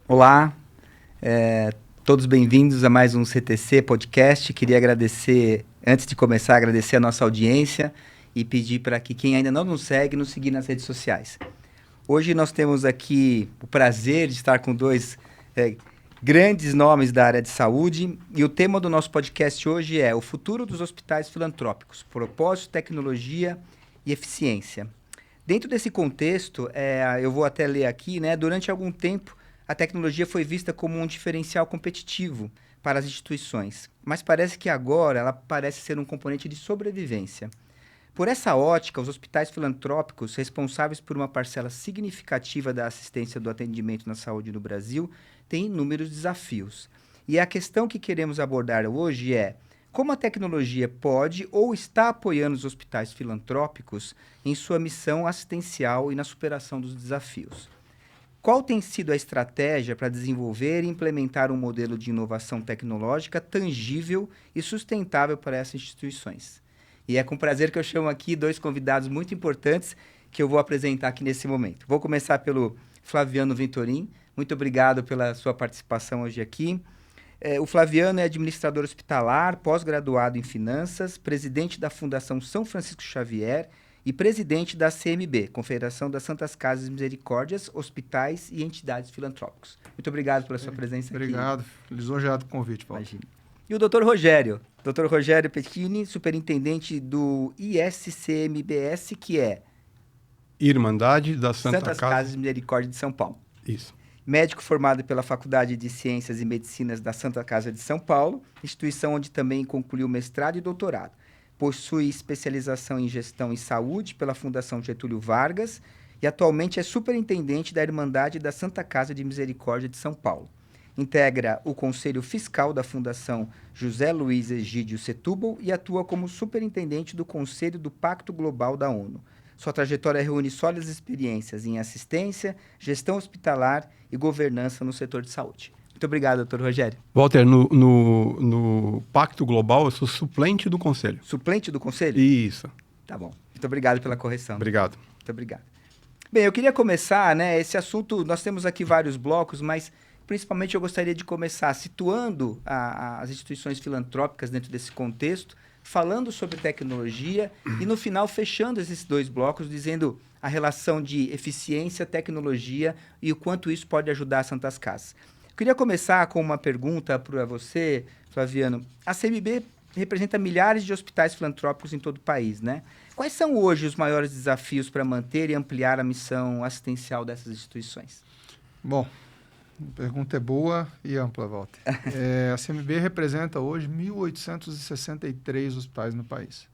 Olá, todos bem-vindos a mais um CTC Podcast. Queria agradecer, antes de começar, agradecer a nossa audiência e pedir para que quem ainda não nos segue, nos seguir nas redes sociais. Hoje nós temos aqui o prazer de estar com dois grandes nomes da área de saúde e o tema do nosso podcast hoje é o futuro dos hospitais filantrópicos, propósito, tecnologia e eficiência. Dentro desse contexto, eu vou até ler aqui, né? Durante algum tempo, a tecnologia foi vista como um diferencial competitivo para as instituições, mas parece que agora ela parece ser um componente de sobrevivência. Por essa ótica, os hospitais filantrópicos, responsáveis por uma parcela significativa da assistência do atendimento na saúde no Brasil, têm inúmeros desafios. E a questão que queremos abordar hoje é como a tecnologia pode ou está apoiando os hospitais filantrópicos em sua missão assistencial e na superação dos desafios. Qual tem sido a estratégia para desenvolver e implementar um modelo de inovação tecnológica tangível e sustentável para essas instituições? E é com prazer que eu chamo aqui dois convidados muito importantes que eu vou apresentar aqui nesse momento. Vou começar pelo Flaviano Ventorim. Muito obrigado pela sua participação hoje aqui. O Flaviano é administrador hospitalar, pós-graduado em finanças, presidente da Fundação São Francisco Xavier e presidente da CMB, Confederação das Santas Casas Misericórdias, Hospitais e Entidades Filantrópicos. Muito obrigado pela sua presença aqui. Obrigado, lisonjeado com o convite, Paulo. Imagina. E o Dr. Rogério Pettini, superintendente do ISCMBS, que é Irmandade das Santas Casas Misericórdia de São Paulo. Isso. Médico formado pela Faculdade de Ciências e Medicinas da Santa Casa de São Paulo, instituição onde também concluiu mestrado e doutorado. Possui especialização em gestão e saúde pela Fundação Getúlio Vargas e atualmente é superintendente da Irmandade da Santa Casa de Misericórdia de São Paulo. Integra o Conselho Fiscal da Fundação José Luiz Egídio Setúbal e atua como superintendente do Conselho do Pacto Global da ONU. Sua trajetória reúne sólidas experiências em assistência, gestão hospitalar e governança no setor de saúde. Muito obrigado, doutor Rogério. Walter, no Pacto Global, eu sou suplente do Conselho. Suplente do Conselho? Isso. Tá bom. Muito obrigado pela correção. Obrigado. Muito obrigado. Bem, eu queria começar, né, esse assunto, nós temos aqui vários blocos, mas principalmente eu gostaria de começar situando as instituições filantrópicas dentro desse contexto, falando sobre tecnologia e, no final, fechando esses dois blocos, dizendo a relação de eficiência, tecnologia e o quanto isso pode ajudar as Santas Casas. Eu queria começar com uma pergunta para você, Flaviano. A CMB representa milhares de hospitais filantrópicos em todo o país, né? Quais são hoje os maiores desafios para manter e ampliar a missão assistencial dessas instituições? Bom, a pergunta é boa e ampla, Walter. A CMB representa hoje 1.863 hospitais no país.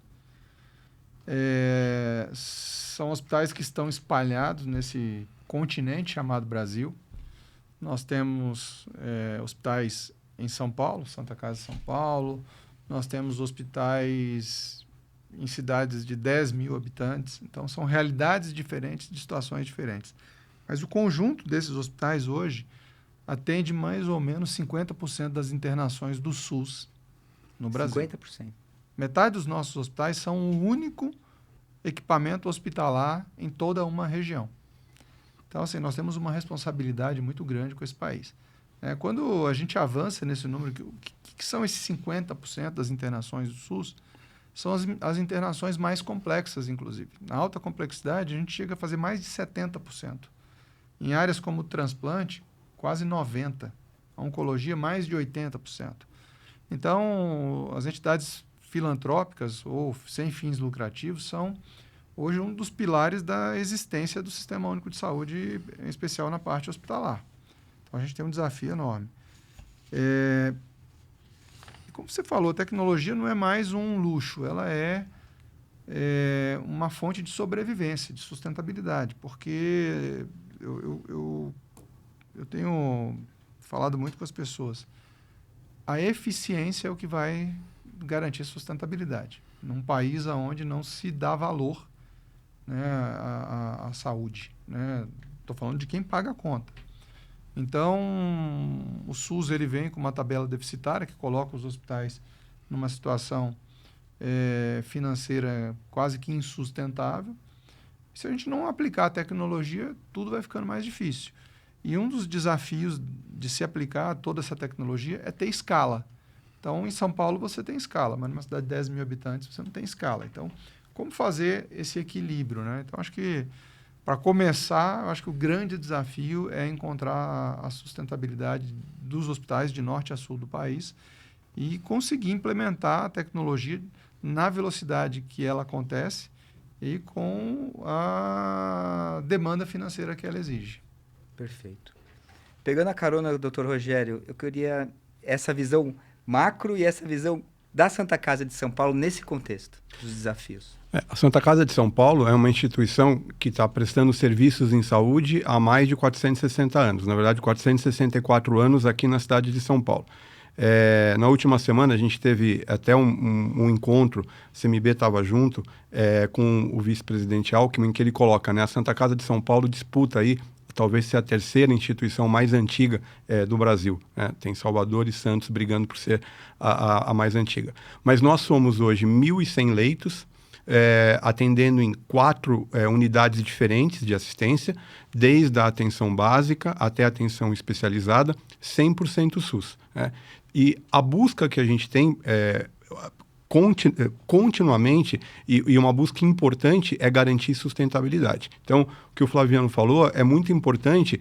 São hospitais que estão espalhados nesse continente chamado Brasil. Nós temos hospitais em São Paulo, Santa Casa de São Paulo. Nós temos hospitais em cidades de 10 mil habitantes. Então, são realidades diferentes, de situações diferentes. Mas o conjunto desses hospitais hoje atende mais ou menos 50% das internações do SUS no Brasil. 50%. Metade dos nossos hospitais são o único equipamento hospitalar em toda uma região. Então, assim, nós temos uma responsabilidade muito grande com esse país. Quando a gente avança nesse número, o que são esses 50% das internações do SUS? São as internações mais complexas, inclusive. Na alta complexidade, a gente chega a fazer mais de 70%. Em áreas como o transplante, quase 90%. A oncologia, mais de 80%. Então, as entidades filantrópicas ou sem fins lucrativos são hoje um dos pilares da existência do Sistema Único de Saúde, em especial na parte hospitalar. Então, a gente tem um desafio enorme. Como você falou, a tecnologia não é mais um luxo, ela é uma fonte de sobrevivência, de sustentabilidade, porque eu tenho falado muito com as pessoas. A eficiência é o que vai garantir a sustentabilidade. Num país onde não se dá valor, né, à saúde. Estou falando de quem paga a conta. Então, o SUS ele vem com uma tabela deficitária que coloca os hospitais numa situação financeira quase que insustentável. Se a gente não aplicar a tecnologia, tudo vai ficando mais difícil. E um dos desafios de se aplicar toda essa tecnologia é ter escala. Então, em São Paulo você tem escala, mas numa cidade de 10 mil habitantes você não tem escala. Então, como fazer esse equilíbrio, né? Então, acho que, para começar, acho que o grande desafio é encontrar a sustentabilidade dos hospitais de norte a sul do país e conseguir implementar a tecnologia na velocidade que ela acontece e com a demanda financeira que ela exige. Perfeito. Pegando a carona do Dr. Rogério, eu queria essa visão macro e essa visão da Santa Casa de São Paulo nesse contexto dos desafios. A Santa Casa de São Paulo é uma instituição que está prestando serviços em saúde há mais de 460 anos. Na verdade, 464 anos aqui na cidade de São Paulo. Na última semana, a gente teve até um encontro, o CMB estava junto, com o vice-presidente Alckmin, em que ele coloca, né, a Santa Casa de São Paulo disputa aí, talvez seja a terceira instituição mais antiga do Brasil. Né? Tem Salvador e Santos brigando por ser a mais antiga. Mas nós somos hoje 1.100 leitos, atendendo em 4 unidades diferentes de assistência, desde a atenção básica até a atenção especializada, 100% SUS. Né? E a busca que a gente tem continuamente, e uma busca importante, é garantir sustentabilidade. Então, o que o Flaviano falou é muito importante,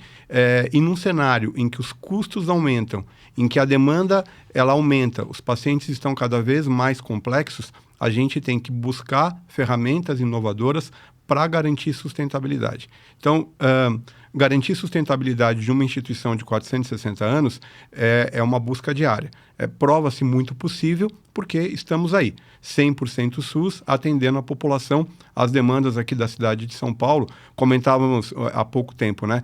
e num cenário em que os custos aumentam, em que a demanda ela aumenta, os pacientes estão cada vez mais complexos, a gente tem que buscar ferramentas inovadoras para garantir sustentabilidade. Então, garantir sustentabilidade de uma instituição de 460 anos é uma busca diária. Prova-se muito possível porque estamos aí, 100% SUS, atendendo a população, as demandas aqui da cidade de São Paulo. Comentávamos há pouco tempo, né?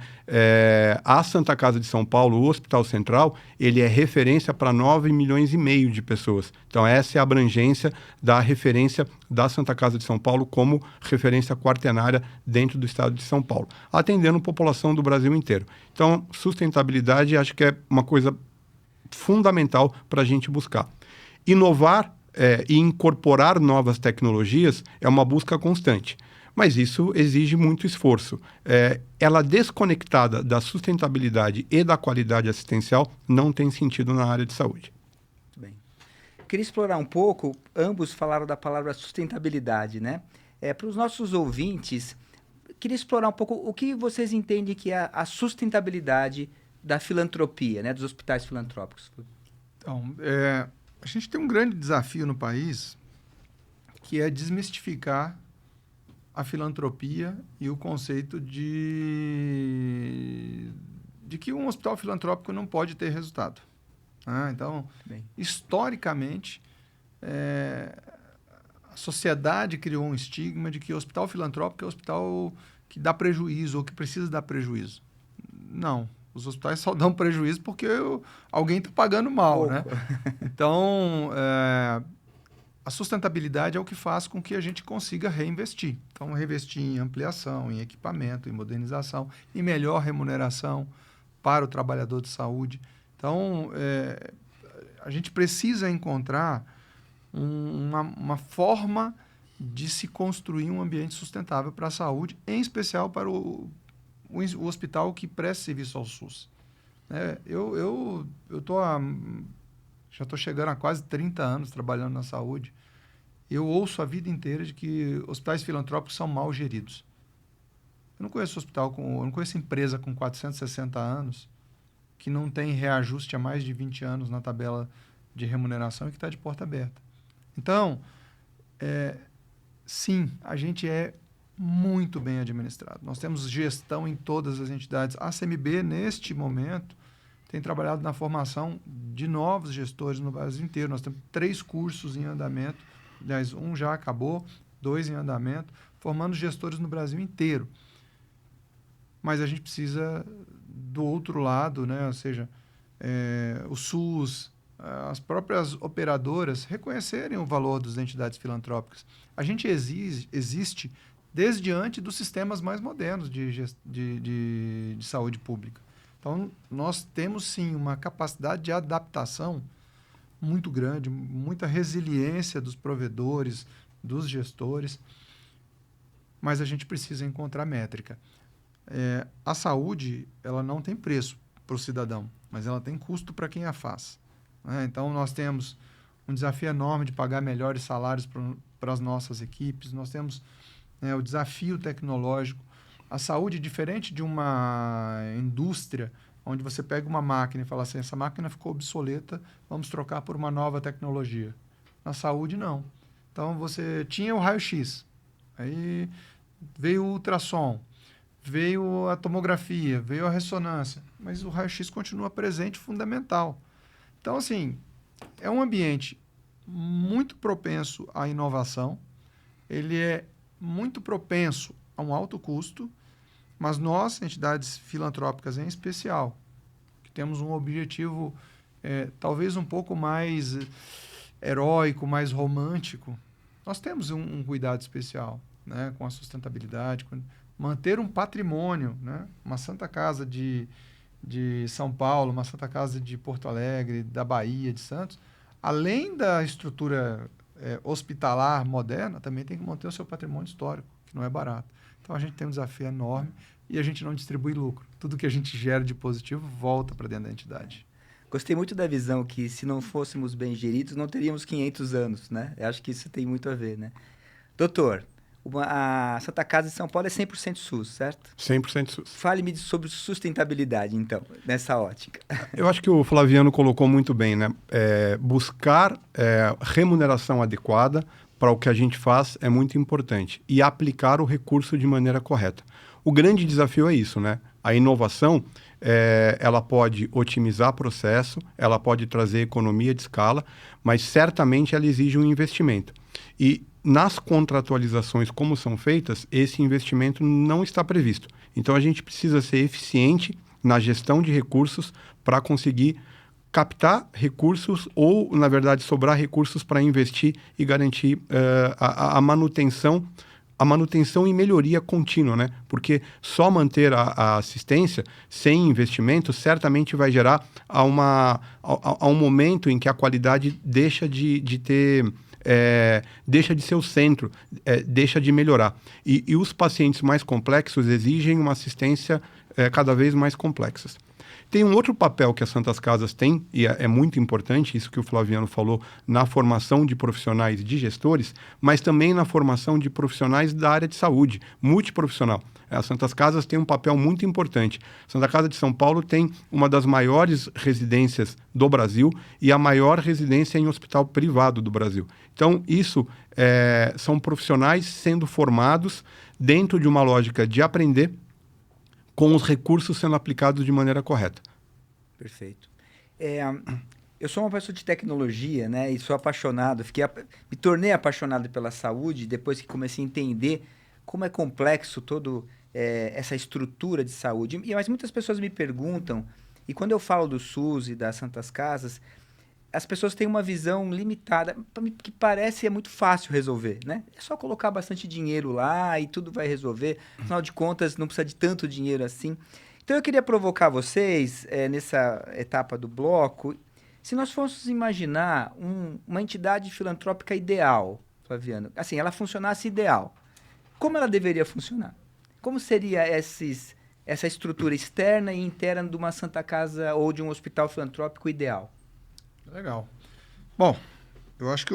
A Santa Casa de São Paulo, o Hospital Central, ele é referência para 9,5 milhões de pessoas. Então, essa é a abrangência da referência da Santa Casa de São Paulo como referência quaternária dentro do estado de São Paulo, atendendo a população do Brasil inteiro. Então, sustentabilidade acho que é uma coisa fundamental para a gente buscar. Inovar e incorporar novas tecnologias é uma busca constante, mas isso exige muito esforço. Ela desconectada da sustentabilidade e da qualidade assistencial não tem sentido na área de saúde. Muito bem. Queria explorar um pouco, ambos falaram da palavra sustentabilidade, né? Para os nossos ouvintes, queria explorar um pouco o que vocês entendem que é a sustentabilidade da filantropia, né, dos hospitais filantrópicos. Então, a gente tem um grande desafio no país, que é desmistificar a filantropia e o conceito de que um hospital filantrópico não pode ter resultado. Então, historicamente, a sociedade criou um estigma de que o hospital filantrópico é o hospital que dá prejuízo ou que precisa dar prejuízo. Não. Os hospitais só dão prejuízo porque alguém está pagando mal, né? Então, a sustentabilidade é o que faz com que a gente consiga reinvestir. Então, reinvestir em ampliação, em equipamento, em modernização, em melhor remuneração para o trabalhador de saúde. Então, a gente precisa encontrar uma forma de se construir um ambiente sustentável para a saúde, em especial para o hospital que presta serviço ao SUS. Eu já estou chegando a quase 30 anos trabalhando na saúde. Eu ouço a vida inteira de que hospitais filantrópicos são mal geridos. Eu não conheço empresa com 460 anos que não tem reajuste há mais de 20 anos na tabela de remuneração e que está de porta aberta. Então, sim, a gente é muito bem administrado. Nós temos gestão em todas as entidades. A CMB, neste momento, tem trabalhado na formação de novos gestores no Brasil inteiro. Nós temos 3 cursos em andamento. Aliás, um já acabou, 2 em andamento, formando gestores no Brasil inteiro. Mas a gente precisa do outro lado, né? Ou seja, o SUS, as próprias operadoras reconhecerem o valor das entidades filantrópicas. A gente existe desde antes dos sistemas mais modernos de saúde pública. Então, nós temos, sim, uma capacidade de adaptação muito grande, muita resiliência dos provedores, dos gestores, mas a gente precisa encontrar métrica. A saúde, ela não tem preço para o cidadão, mas ela tem custo para quem a faz, né? Então, nós temos um desafio enorme de pagar melhores salários para as nossas equipes, nós temos, né, o desafio tecnológico. A saúde, diferente de uma indústria, onde você pega uma máquina e fala assim, essa máquina ficou obsoleta, vamos trocar por uma nova tecnologia. Na saúde, não. Então, você tinha o raio-x, aí veio o ultrassom, veio a tomografia, veio a ressonância, mas o raio-x continua presente, fundamental. Então, assim, é um ambiente muito propenso à inovação, ele é muito propenso a um alto custo, mas nós, entidades filantrópicas em especial, que temos um objetivo talvez um pouco mais heróico, mais romântico, nós temos um cuidado especial, né, com a sustentabilidade, com manter um patrimônio, né, uma Santa Casa de São Paulo, uma Santa Casa de Porto Alegre, da Bahia, de Santos, além da estrutura hospitalar moderna, também tem que manter o seu patrimônio histórico, que não é barato. Então, a gente tem um desafio enorme e a gente não distribui lucro. Tudo que a gente gera de positivo volta para dentro da entidade. Gostei muito da visão que, se não fôssemos bem geridos, não teríamos 500 anos, né? Eu acho que isso tem muito a ver, né? Doutor, a Santa Casa de São Paulo é 100% SUS, certo? 100% SUS. Fale-me sobre sustentabilidade, então, nessa ótica. Eu acho que o Flaviano colocou muito bem, né? Buscar remuneração adequada para o que a gente faz é muito importante. E aplicar o recurso de maneira correta. O grande desafio é isso, né? A inovação, ela pode otimizar processo, ela pode trazer economia de escala, mas certamente ela exige um investimento. E nas contratualizações como são feitas, esse investimento não está previsto. Então, a gente precisa ser eficiente na gestão de recursos para conseguir captar recursos ou, na verdade, sobrar recursos para investir e garantir a manutenção e melhoria contínua, né? Porque só manter a assistência sem investimento certamente vai gerar a um momento em que a qualidade deixa de ter... deixa de ser o centro, deixa de melhorar. E os pacientes mais complexos exigem uma assistência cada vez mais complexa. Tem um outro papel que as Santas Casas têm, e é muito importante, isso que o Flaviano falou, na formação de profissionais de gestores, mas também na formação de profissionais da área de saúde, multiprofissional. As Santas Casas têm um papel muito importante. A Santa Casa de São Paulo tem uma das maiores residências do Brasil e a maior residência em hospital privado do Brasil. Então, isso são profissionais sendo formados dentro de uma lógica de aprender, com os recursos sendo aplicados de maneira correta. Perfeito. Eu sou uma pessoa de tecnologia, né? E sou apaixonado. Me tornei apaixonado pela saúde depois que comecei a entender como é complexo todo essa estrutura de saúde. Mas muitas pessoas me perguntam, e quando eu falo do SUS e das Santas Casas, as pessoas têm uma visão limitada, que parece muito fácil resolver, né? É só colocar bastante dinheiro lá e tudo vai resolver. Afinal de contas, não precisa de tanto dinheiro assim. Então, eu queria provocar vocês, nessa etapa do bloco, se nós fôssemos imaginar uma entidade filantrópica ideal, Flaviano, assim, ela funcionasse ideal, como ela deveria funcionar? Como seria essa estrutura externa e interna de uma Santa Casa ou de um hospital filantrópico ideal? Legal. Bom, eu acho que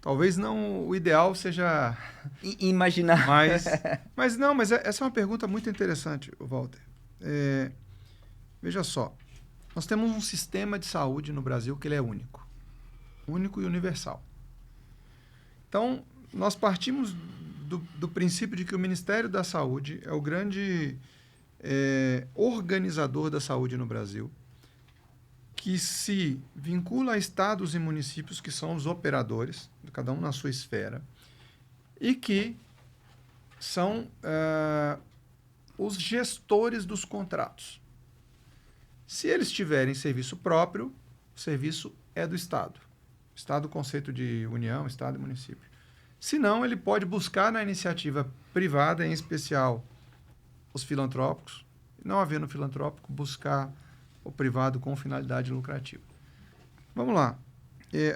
talvez não o ideal seja... Imaginar. Mas essa é uma pergunta muito interessante, Walter. Veja só, nós temos um sistema de saúde no Brasil que ele é único. Único e universal. Então, nós partimos do princípio de que o Ministério da Saúde é o grande organizador da saúde no Brasil, que se vincula a estados e municípios, que são os operadores, cada um na sua esfera, e que são os gestores dos contratos. Se eles tiverem serviço próprio, o serviço é do Estado. Estado, conceito de união, Estado e município. Se não, ele pode buscar na iniciativa privada, em especial os filantrópicos, não havendo filantrópico, buscar o privado com finalidade lucrativa. Vamos lá.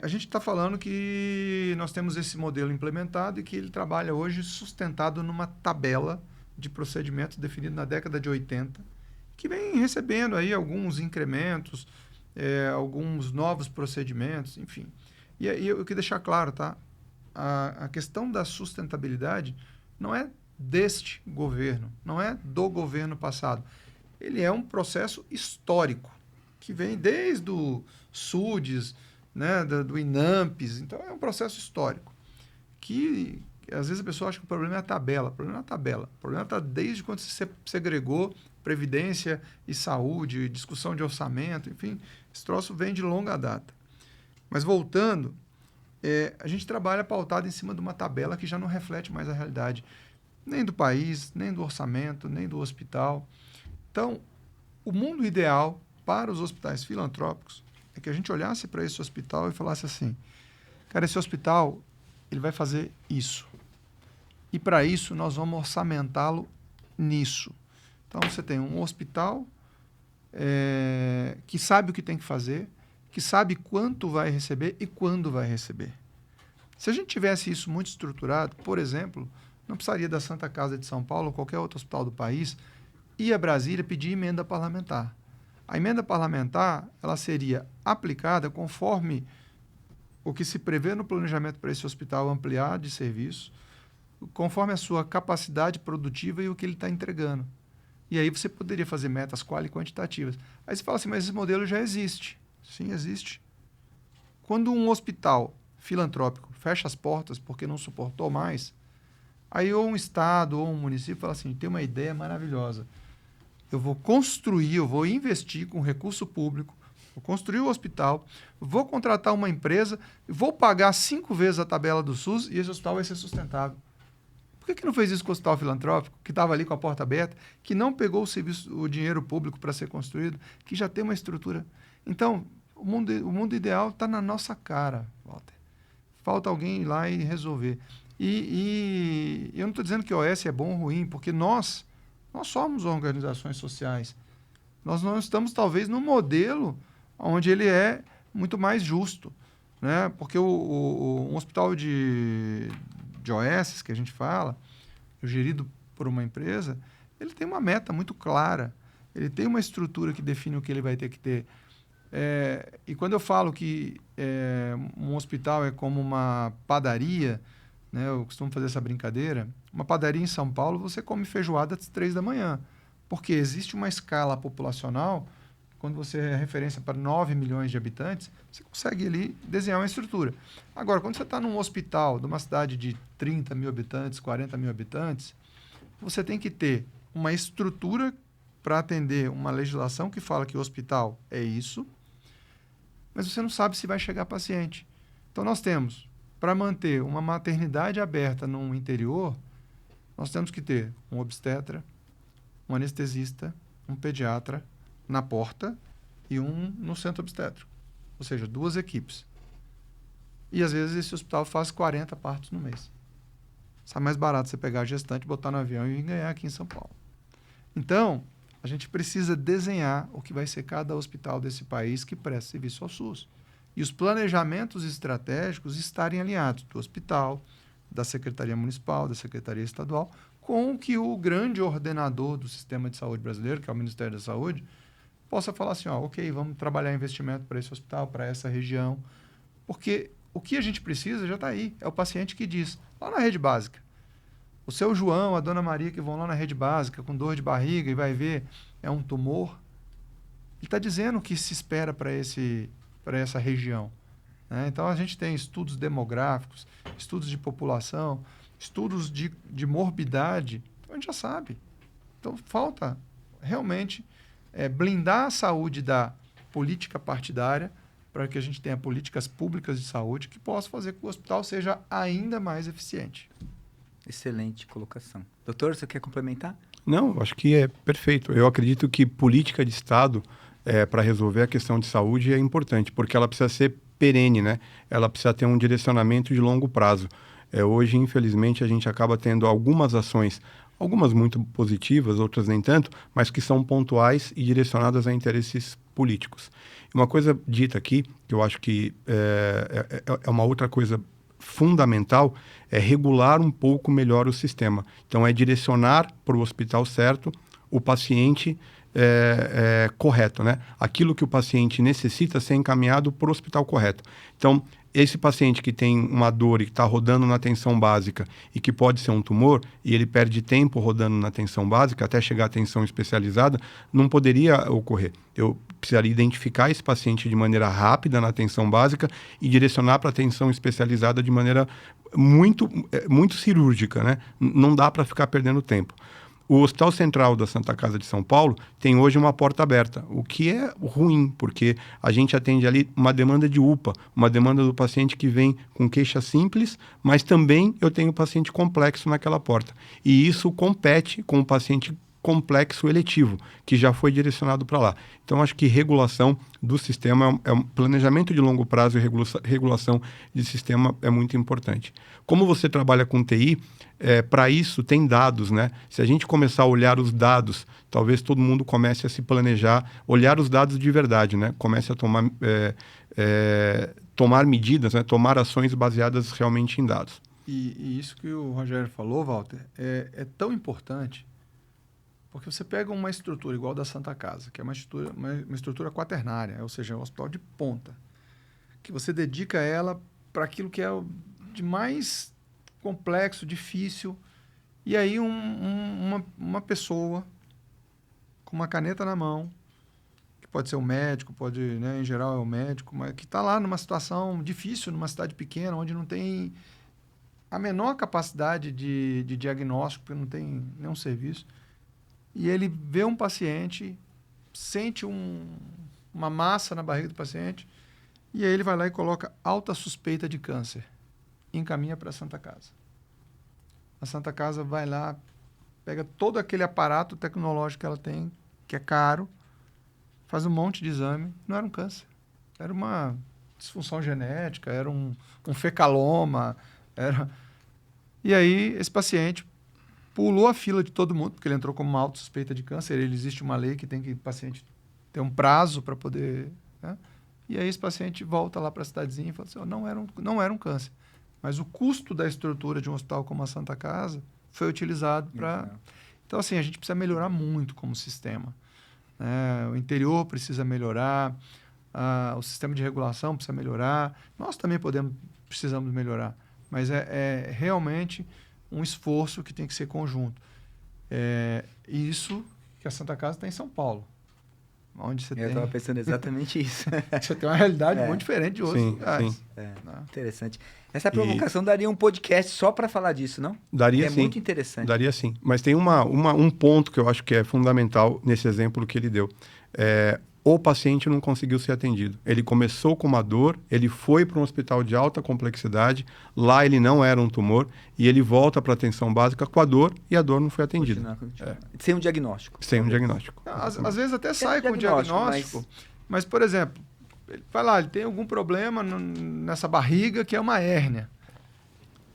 A gente está falando que nós temos esse modelo implementado e que ele trabalha hoje sustentado numa tabela de procedimentos definido na década de 80, que vem recebendo aí alguns incrementos, alguns novos procedimentos, enfim. E eu queria deixar claro, tá? A questão da sustentabilidade não é deste governo, não é do governo passado. Ele é um processo histórico, que vem desde o SUDES, né, do INAMPES. Então, é um processo histórico que, às vezes, a pessoa acha que o problema é a tabela. O problema não é a tabela. O problema está desde quando se segregou previdência e saúde, discussão de orçamento, enfim. Esse troço vem de longa data. Mas, voltando, a gente trabalha pautado em cima de uma tabela que já não reflete mais a realidade, nem do país, nem do orçamento, nem do hospital. Então, o mundo ideal para os hospitais filantrópicos é que a gente olhasse para esse hospital e falasse assim, cara, esse hospital ele vai fazer isso. E para isso nós vamos orçamentá-lo nisso. Então, você tem um hospital que sabe o que tem que fazer, que sabe quanto vai receber e quando vai receber. Se a gente tivesse isso muito estruturado, por exemplo, não precisaria da Santa Casa de São Paulo ou qualquer outro hospital do país ir a Brasília pedir emenda parlamentar. A emenda parlamentar ela seria aplicada conforme o que se prevê no planejamento para esse hospital ampliar de serviço, conforme a sua capacidade produtiva e o que ele está entregando. E aí você poderia fazer metas quali e quantitativas. Aí você fala assim, mas esse modelo já existe. Sim, existe. Quando um hospital filantrópico fecha as portas porque não suportou mais, aí ou um estado ou um município fala assim, tem uma ideia maravilhosa. Eu vou construir, eu vou investir com recurso público, vou construir o hospital, vou contratar uma empresa, vou pagar 5 vezes a tabela do SUS e esse hospital vai ser sustentável. Por que não fez isso com o hospital filantrópico, que estava ali com a porta aberta, que não pegou o dinheiro público para ser construído, que já tem uma estrutura? Então, o mundo ideal está na nossa cara, Walter. Falta alguém ir lá e resolver. E eu não estou dizendo que o OS é bom ou ruim, porque nós somos organizações sociais. Nós não estamos, talvez, no modelo onde ele é muito mais justo, né? Porque um hospital de OS, que a gente fala, gerido por uma empresa, ele tem uma meta muito clara. Ele tem uma estrutura que define o que ele vai ter que ter. E quando eu falo que um hospital é como uma padaria, né, eu costumo fazer essa brincadeira, uma padaria em São Paulo, você come feijoada às 3 da manhã, porque existe uma escala populacional, quando você é referência para 9 milhões de habitantes, você consegue ali desenhar uma estrutura. Agora, quando você está num hospital de uma cidade de 30 mil habitantes, 40 mil habitantes, você tem que ter uma estrutura para atender uma legislação que fala que o hospital é isso, mas você não sabe se vai chegar paciente. Então, nós temos, para manter uma maternidade aberta no interior, nós temos que ter um obstetra, um anestesista, um pediatra na porta e um no centro obstétrico. Ou seja, 2 equipes. E, às vezes, esse hospital faz 40 partos no mês. Sai mais barato você pegar a gestante, botar no avião e ganhar aqui em São Paulo. Então, a gente precisa desenhar o que vai ser cada hospital desse país que presta serviço ao SUS. E os planejamentos estratégicos estarem alinhados do hospital, da Secretaria Municipal, da Secretaria Estadual, com o que o grande ordenador do sistema de saúde brasileiro, que é o Ministério da Saúde, possa falar assim, ok, vamos trabalhar investimento para esse hospital, para essa região, porque o que a gente precisa já está aí, é o paciente que diz, lá na rede básica, o seu João, a dona Maria, que vão lá na rede básica com dor de barriga e vai ver, é um tumor, ele está dizendo o que se espera para essa região. Né? Então, a gente tem estudos demográficos, estudos de população, estudos de morbidade, então a gente já sabe. Então, falta realmente blindar a saúde da política partidária para que a gente tenha políticas públicas de saúde que possam fazer com que o hospital seja ainda mais eficiente. Excelente colocação. Doutor, você quer complementar? Não, acho que é perfeito. Eu acredito que política de Estado para resolver a questão de saúde é importante, porque ela precisa ser perene, né? Ela precisa ter um direcionamento de longo prazo. Hoje, infelizmente, a gente acaba tendo algumas ações, algumas muito positivas, outras nem tanto, mas que são pontuais e direcionadas a interesses políticos. Uma coisa dita aqui, que eu acho que é uma outra coisa fundamental é regular um pouco melhor o sistema. Então, é direcionar para o hospital certo o paciente correto, né? Aquilo que o paciente necessita ser encaminhado para o hospital correto. Então, esse paciente que tem uma dor e que está rodando na atenção básica e que pode ser um tumor, e ele perde tempo rodando na atenção básica até chegar à atenção especializada, não poderia ocorrer. Eu precisaria identificar esse paciente de maneira rápida na atenção básica e direcionar para a atenção especializada de maneira muito cirúrgica, né? Não dá para ficar perdendo tempo. O Hospital Central da Santa Casa de São Paulo tem hoje uma porta aberta, o que é ruim, porque a gente atende ali uma demanda de UPA, uma demanda do paciente que vem com queixa simples, mas também eu tenho paciente complexo naquela porta. E isso compete com o paciente complexo eletivo, que já foi direcionado para lá. Então, acho que regulação do sistema, planejamento de longo prazo e regulação de sistema é muito importante. Como você trabalha com TI, para isso tem dados, né? Se a gente começar a olhar os dados, talvez todo mundo comece a se planejar, olhar os dados de verdade, né? Comece a tomar medidas, né? Tomar ações baseadas realmente em dados. E isso que o Rogério falou, Walter, é tão importante. Porque você pega uma estrutura igual da Santa Casa, que é uma estrutura quaternária, ou seja, é um hospital de ponta, que você dedica ela para aquilo que é de mais complexo, difícil, e aí uma pessoa com uma caneta na mão, que pode ser o médico, pode, né, em geral é o médico, mas que está lá numa situação difícil, numa cidade pequena, onde não tem a menor capacidade de diagnóstico, porque não tem nenhum serviço. E ele vê um paciente, sente uma massa na barriga do paciente, e aí ele vai lá e coloca alta suspeita de câncer. E encaminha para a Santa Casa. A Santa Casa vai lá, pega todo aquele aparato tecnológico que ela tem, que é caro, faz um monte de exame. Não era um câncer. Era uma disfunção genética, era um fecaloma. E aí esse paciente pulou a fila de todo mundo, porque ele entrou como uma autosuspeita de câncer. Existe uma lei que tem que o paciente ter um prazo para poder... Né? E aí esse paciente volta lá para a cidadezinha e fala assim, não era um câncer. Mas o custo da estrutura de um hospital como a Santa Casa foi utilizado para... Então, assim, a gente precisa melhorar muito como sistema. Né? O interior precisa melhorar, o sistema de regulação precisa melhorar, nós também precisamos melhorar. Mas é realmente um esforço que tem que ser conjunto. Isso que a Santa Casa tem em São Paulo. Onde você Eu estava pensando exatamente isso. Você tem uma realidade muito diferente de outros lugares. Interessante. Essa provocação daria um podcast só para falar disso, não? Daria sim. É muito interessante. Daria sim. Mas tem um ponto que eu acho que é fundamental nesse exemplo que ele deu. O paciente não conseguiu ser atendido. Ele começou com uma dor, ele foi para um hospital de alta complexidade, lá ele não era um tumor, e ele volta para a atenção básica com a dor, e a dor não foi atendida. Sem um diagnóstico. Sem um diagnóstico. Às vezes até sai com o diagnóstico, mas, por exemplo, ele vai lá, ele tem algum problema nessa barriga que é uma hérnia.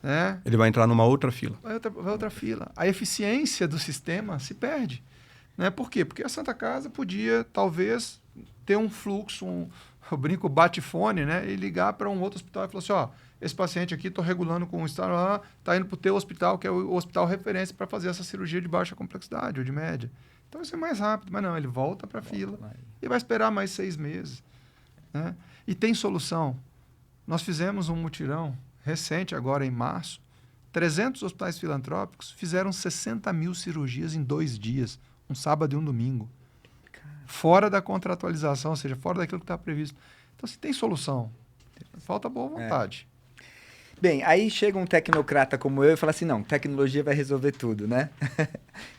Né? Ele vai entrar numa outra fila. Vai outra fila. A eficiência do sistema se perde. Né? Por quê? Porque a Santa Casa podia, talvez, ter um fluxo, eu brinco, bate-fone, né? E ligar para um outro hospital e falar assim, esse paciente aqui, estou regulando com o estado lá, está indo para o teu hospital, que é o hospital referência para fazer essa cirurgia de baixa complexidade ou de média. Então, isso é mais rápido. Mas não, ele volta para a fila e vai esperar mais 6 meses. Né? E tem solução. Nós fizemos um mutirão recente, agora em março. 300 hospitais filantrópicos fizeram 60 mil cirurgias em 2 dias. Um sábado e um domingo. Fora da contratualização, ou seja, fora daquilo que está previsto. Então, se tem solução, falta boa vontade. Bem, aí chega um tecnocrata como eu e fala assim, não, tecnologia vai resolver tudo, né?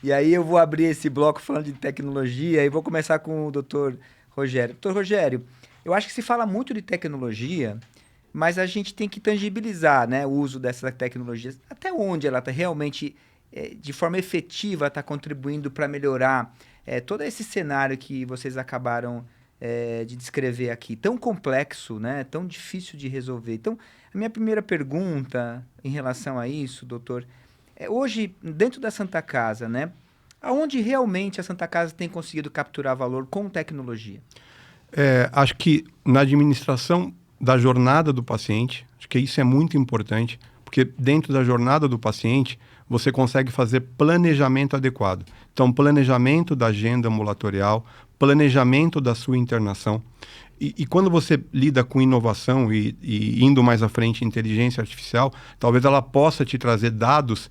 E aí eu vou abrir esse bloco falando de tecnologia e vou começar com o Dr. Rogério. Dr. Rogério, eu acho que se fala muito de tecnologia, mas a gente tem que tangibilizar, né, o uso dessa tecnologia. Até onde ela está realmente... de forma efetiva está contribuindo para melhorar todo esse cenário que vocês acabaram de descrever aqui, tão complexo, né? Tão difícil de resolver. Então, a minha primeira pergunta em relação a isso, doutor, hoje, dentro da Santa Casa, né? Aonde realmente a Santa Casa tem conseguido capturar valor com tecnologia? Acho que na administração da jornada do paciente. Acho que isso é muito importante, porque dentro da jornada do paciente, você consegue fazer planejamento adequado. Então, planejamento da agenda ambulatorial, planejamento da sua internação. E quando você lida com inovação e indo mais à frente, inteligência artificial, talvez ela possa te trazer dados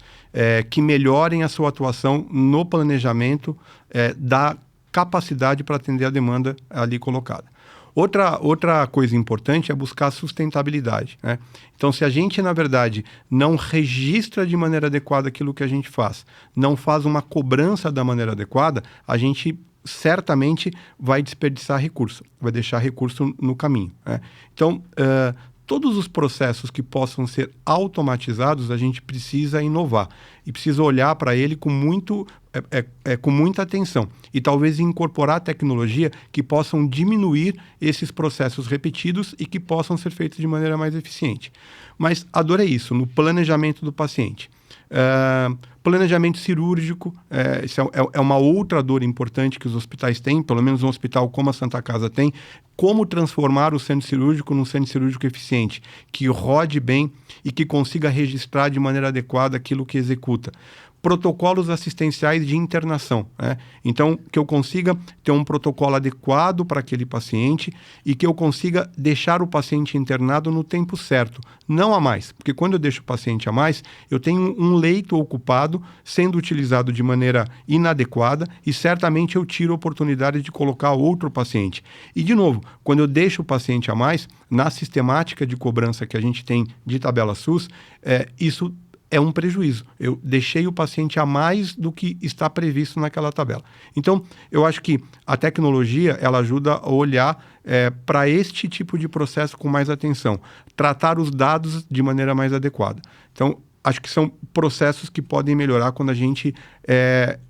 que melhorem a sua atuação no planejamento da capacidade para atender a demanda ali colocada. Outra coisa importante é buscar sustentabilidade, né? Então, se a gente, na verdade, não registra de maneira adequada aquilo que a gente faz, não faz uma cobrança da maneira adequada, a gente certamente vai desperdiçar recurso, vai deixar recurso no caminho, né? Então, todos os processos que possam ser automatizados, a gente precisa inovar e precisa olhar para ele com muita atenção e talvez incorporar tecnologia que possam diminuir esses processos repetidos e que possam ser feitos de maneira mais eficiente. Mas a dor é isso, no planejamento do paciente. Planejamento cirúrgico, isso é uma outra dor importante que os hospitais têm, pelo menos um hospital como a Santa Casa tem. Como transformar o centro cirúrgico num centro cirúrgico eficiente, que rode bem e que consiga registrar de maneira adequada aquilo que executa. Protocolos assistenciais de internação, né? Então, que eu consiga ter um protocolo adequado para aquele paciente e que eu consiga deixar o paciente internado no tempo certo, não a mais. Porque quando eu deixo o paciente a mais, eu tenho um leito ocupado sendo utilizado de maneira inadequada e certamente eu tiro a oportunidade de colocar outro paciente. E, de novo, quando eu deixo o paciente a mais, na sistemática de cobrança que a gente tem de tabela SUS, isso é um prejuízo. Eu deixei o paciente a mais do que está previsto naquela tabela. Então, eu acho que a tecnologia, ela ajuda a olhar para este tipo de processo com mais atenção, tratar os dados de maneira mais adequada. Então, acho que são processos que podem melhorar quando a gente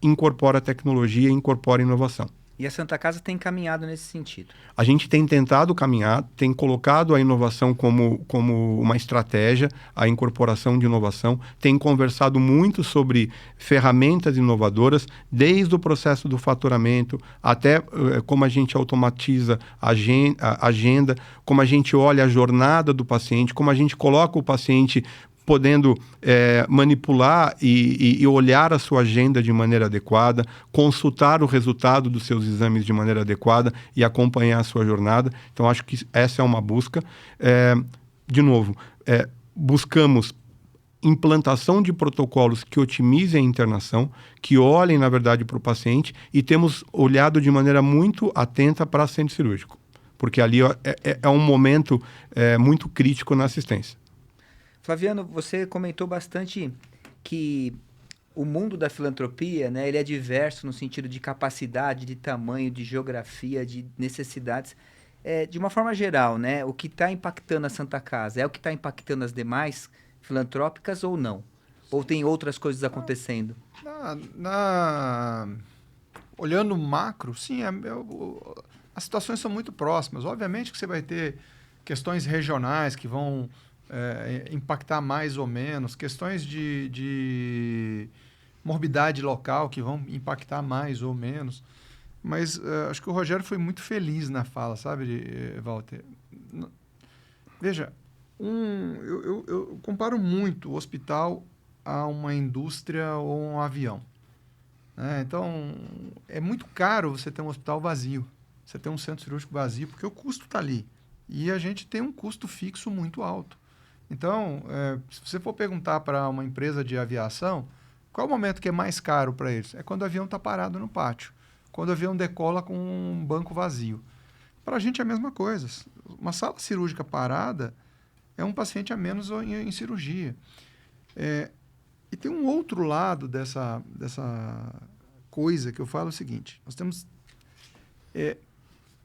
incorpora tecnologia, incorpora inovação. E a Santa Casa tem caminhado nesse sentido? A gente tem tentado caminhar, tem colocado a inovação como uma estratégia, a incorporação de inovação, tem conversado muito sobre ferramentas inovadoras, desde o processo do faturamento, até como a gente automatiza a agenda, como a gente olha a jornada do paciente, como a gente coloca o paciente podendo manipular e olhar a sua agenda de maneira adequada, consultar o resultado dos seus exames de maneira adequada e acompanhar a sua jornada. Então, acho que essa é uma busca. De novo, buscamos implantação de protocolos que otimizem a internação, que olhem, na verdade, para o paciente e temos olhado de maneira muito atenta para o centro cirúrgico, porque ali é um momento muito crítico na assistência. Flaviano, você comentou bastante que o mundo da filantropia, né, ele é diverso no sentido de capacidade, de tamanho, de geografia, de necessidades. De uma forma geral, né, o que está impactando a Santa Casa é o que está impactando as demais filantrópicas ou não? Ou tem outras coisas acontecendo? Olhando macro, sim, as situações são muito próximas. Obviamente que você vai ter questões regionais que vão impactar mais ou menos, questões de morbidade local que vão impactar mais ou menos, mas acho que o Rogério foi muito feliz na fala, sabe, Walter? Veja, eu comparo muito o hospital a uma indústria ou um avião, né? Então, é muito caro você ter um hospital vazio, você ter um centro cirúrgico vazio, porque o custo está ali, e a gente tem um custo fixo muito alto. Então, se você for perguntar para uma empresa de aviação, qual é o momento que é mais caro para eles? É quando o avião está parado no pátio, quando o avião decola com um banco vazio. Para a gente é a mesma coisa. Uma sala cirúrgica parada é um paciente a menos em cirurgia. E tem um outro lado dessa coisa que eu falo o seguinte. Nós temos,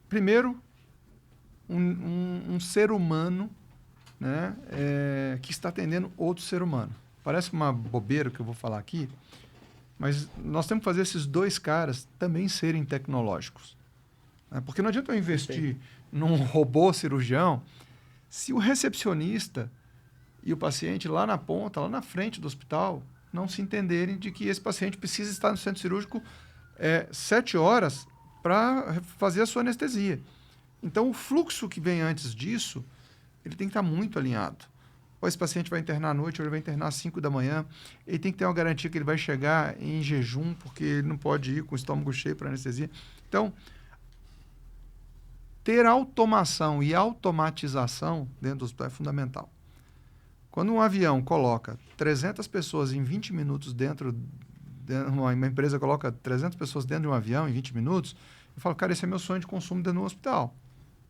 primeiro, um ser humano, né, que está atendendo outro ser humano. Parece uma bobeira que eu vou falar aqui, mas nós temos que fazer esses dois caras também serem tecnológicos, né? Porque não adianta eu investir num robô cirurgião se o recepcionista e o paciente lá na ponta, lá na frente do hospital, não se entenderem de que esse paciente precisa estar no centro cirúrgico 7 horas para fazer a sua anestesia. Então, o fluxo que vem antes disso ele tem que estar muito alinhado. Ou esse paciente vai internar à noite, ou ele vai internar às 5 da manhã. Ele tem que ter uma garantia que ele vai chegar em jejum, porque ele não pode ir com o estômago cheio para anestesia. Então, ter automação e automatização dentro do hospital é fundamental. Quando um avião coloca 300 pessoas em 20 minutos uma empresa coloca 300 pessoas dentro de um avião em 20 minutos, eu falo, cara, esse é meu sonho de consumo dentro do hospital,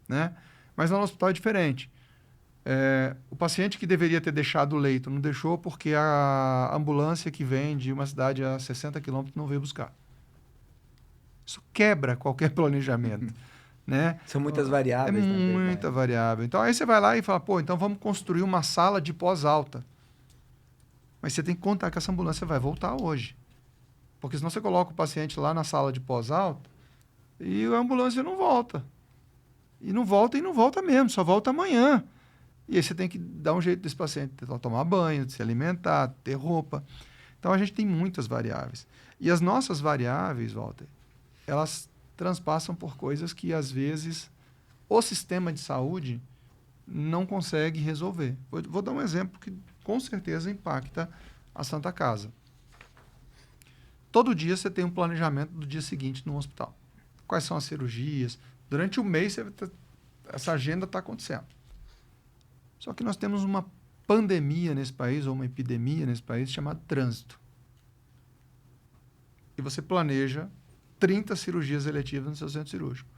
né? Mas no hospital é diferente. O paciente que deveria ter deixado o leito não deixou porque a ambulância que vem de uma cidade a 60 quilômetros não veio buscar. Isso quebra qualquer planejamento. Né? São muitas variáveis. É muita variável. Então, aí você vai lá e fala, então vamos construir uma sala de pós-alta. Mas você tem que contar que essa ambulância vai voltar hoje. Porque senão você coloca o paciente lá na sala de pós-alta e a ambulância não volta. E não volta mesmo, só volta amanhã. E aí você tem que dar um jeito desse paciente tomar banho, se alimentar, ter roupa. Então, a gente tem muitas variáveis. E as nossas variáveis, Walter, elas transpassam por coisas que, às vezes, o sistema de saúde não consegue resolver. Vou dar um exemplo que, com certeza, impacta a Santa Casa. Todo dia você tem um planejamento do dia seguinte no hospital. Quais são as cirurgias? Durante o mês, essa agenda está acontecendo. Só que nós temos uma pandemia nesse país, ou uma epidemia nesse país, chamada trânsito. E você planeja 30 cirurgias eletivas no seu centro cirúrgico.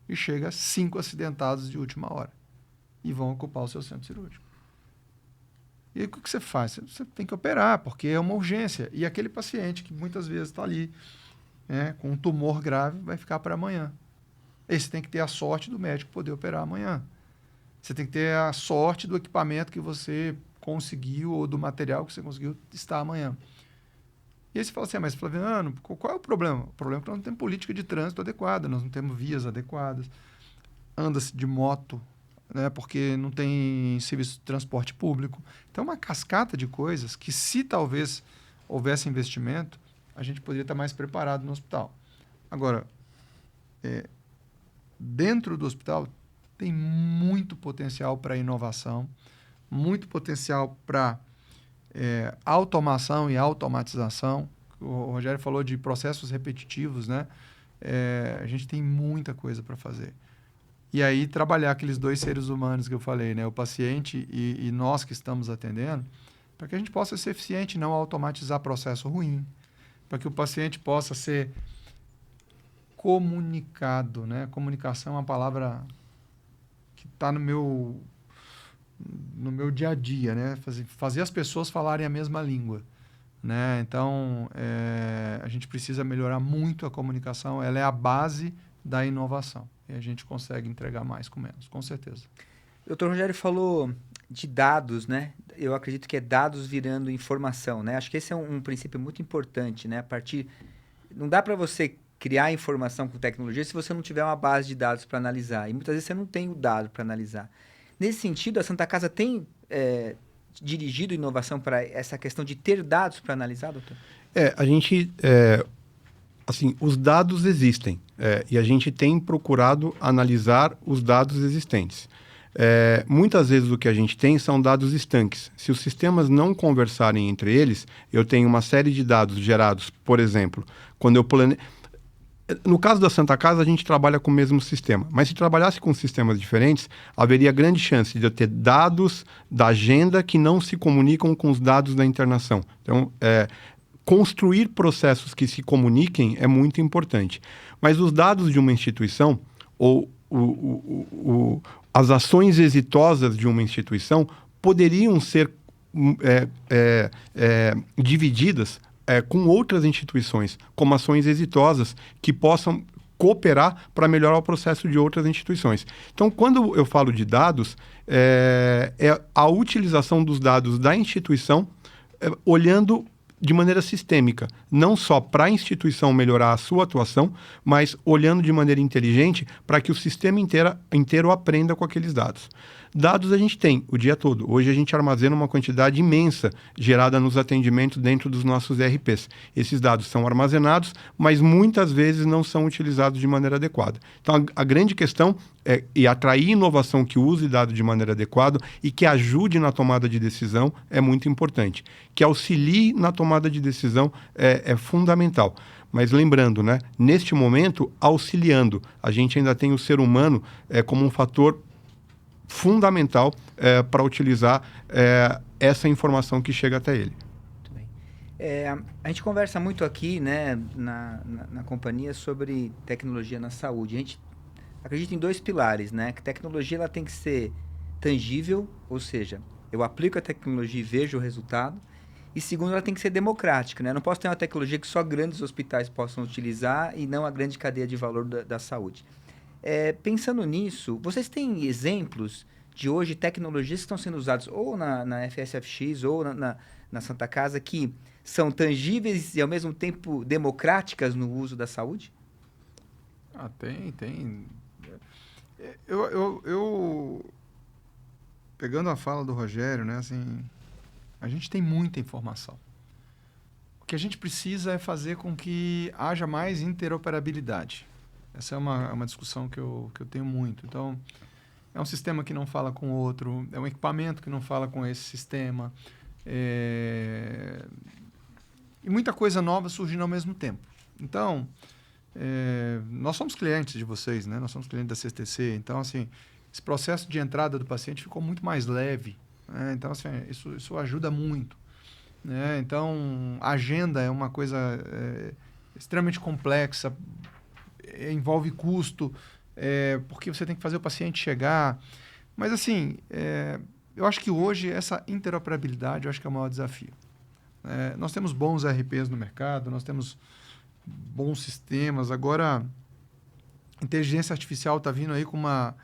E chega a 5 acidentados de última hora. E vão ocupar o seu centro cirúrgico. E aí o que você faz? Você tem que operar, porque é uma urgência. E aquele paciente que muitas vezes está ali, com um tumor grave, vai ficar para amanhã. E você tem que ter a sorte do médico poder operar amanhã. Você tem que ter a sorte do equipamento que você conseguiu, ou do material que você conseguiu estar amanhã. E aí você fala assim, mas Flaviano, qual é o problema? O problema é que nós não temos política de trânsito adequada, nós não temos vias adequadas, anda-se de moto, né, porque não tem serviço de transporte público. Então, uma cascata de coisas que, se talvez houvesse investimento, a gente poderia estar mais preparado no hospital. Agora, dentro do hospital, tem muito potencial para inovação, muito potencial para automação e automatização. O Rogério falou de processos repetitivos, né? A gente tem muita coisa para fazer. E aí, trabalhar aqueles 2 seres humanos que eu falei, né? O paciente e nós que estamos atendendo, para que a gente possa ser eficiente e não automatizar processo ruim, para que o paciente possa ser comunicado, né? Comunicação é uma palavra que está no meu dia a dia, né? Fazer as pessoas falarem a mesma língua, né? Então, a gente precisa melhorar muito a comunicação, ela é a base da inovação. E a gente consegue entregar mais com menos, com certeza. O Dr. Rogério falou de dados, né? Eu acredito que é dados virando informação, né? Acho que esse é um princípio muito importante, né? Não dá para você criar informação com tecnologia se você não tiver uma base de dados para analisar. E muitas vezes você não tem o dado para analisar. Nesse sentido, a Santa Casa tem dirigido inovação para essa questão de ter dados para analisar, doutor? A gente... assim, os dados existem e a gente tem procurado analisar os dados existentes. Muitas vezes o que a gente tem são dados estanques. Se os sistemas não conversarem entre eles, eu tenho uma série de dados gerados, por exemplo, quando eu no caso da Santa Casa, a gente trabalha com o mesmo sistema. Mas se trabalhasse com sistemas diferentes, haveria grande chance de eu ter dados da agenda que não se comunicam com os dados da internação. Então, construir processos que se comuniquem é muito importante. Mas os dados de uma instituição, ou as ações exitosas de uma instituição, poderiam ser divididas com outras instituições, como ações exitosas que possam cooperar para melhorar o processo de outras instituições. Então, quando eu falo de dados, é a utilização dos dados da instituição olhando de maneira sistêmica, não só para a instituição melhorar a sua atuação, mas olhando de maneira inteligente para que o sistema inteiro aprenda com aqueles dados. Dados a gente tem o dia todo. Hoje a gente armazena uma quantidade imensa gerada nos atendimentos dentro dos nossos ERPs. Esses dados são armazenados, mas muitas vezes não são utilizados de maneira adequada. Então, a grande questão é atrair inovação que use dado de maneira adequada e que ajude na tomada de decisão é muito importante. Que auxilie na tomada de decisão é fundamental. Mas lembrando, né, neste momento, auxiliando, a gente ainda tem o ser humano como um fator fundamental para utilizar essa informação que chega até ele. Muito bem. A gente conversa muito aqui, né, na companhia sobre tecnologia na saúde. A gente acredita em 2 pilares, né? Que a tecnologia ela tem que ser tangível, ou seja, eu aplico a tecnologia e vejo o resultado. E segundo, ela tem que ser democrática, né? Não posso ter uma tecnologia que só grandes hospitais possam utilizar e não a grande cadeia de valor da saúde. Pensando nisso, vocês têm exemplos de hoje tecnologias que estão sendo usadas ou na FSFX ou na Santa Casa que são tangíveis e ao mesmo tempo democráticas no uso da saúde? Tem. Eu pegando a fala do Rogério, né, assim, a gente tem muita informação. O que a gente precisa é fazer com que haja mais interoperabilidade. Essa é uma discussão que eu tenho muito. Então, é um sistema que não fala com o outro, é um equipamento que não fala com esse sistema. E muita coisa nova surgindo ao mesmo tempo. Então, nós somos clientes de vocês, né? Nós somos clientes da CTC. Então, assim, esse processo de entrada do paciente ficou muito mais leve. Né? Então, assim, isso ajuda muito. Né? Então, a agenda é uma coisa extremamente complexa, envolve custo, porque você tem que fazer o paciente chegar. Mas, assim, eu acho que hoje essa interoperabilidade eu acho que é o maior desafio. Nós temos bons ERPs no mercado, nós temos bons sistemas. Agora, a inteligência artificial está vindo aí com uma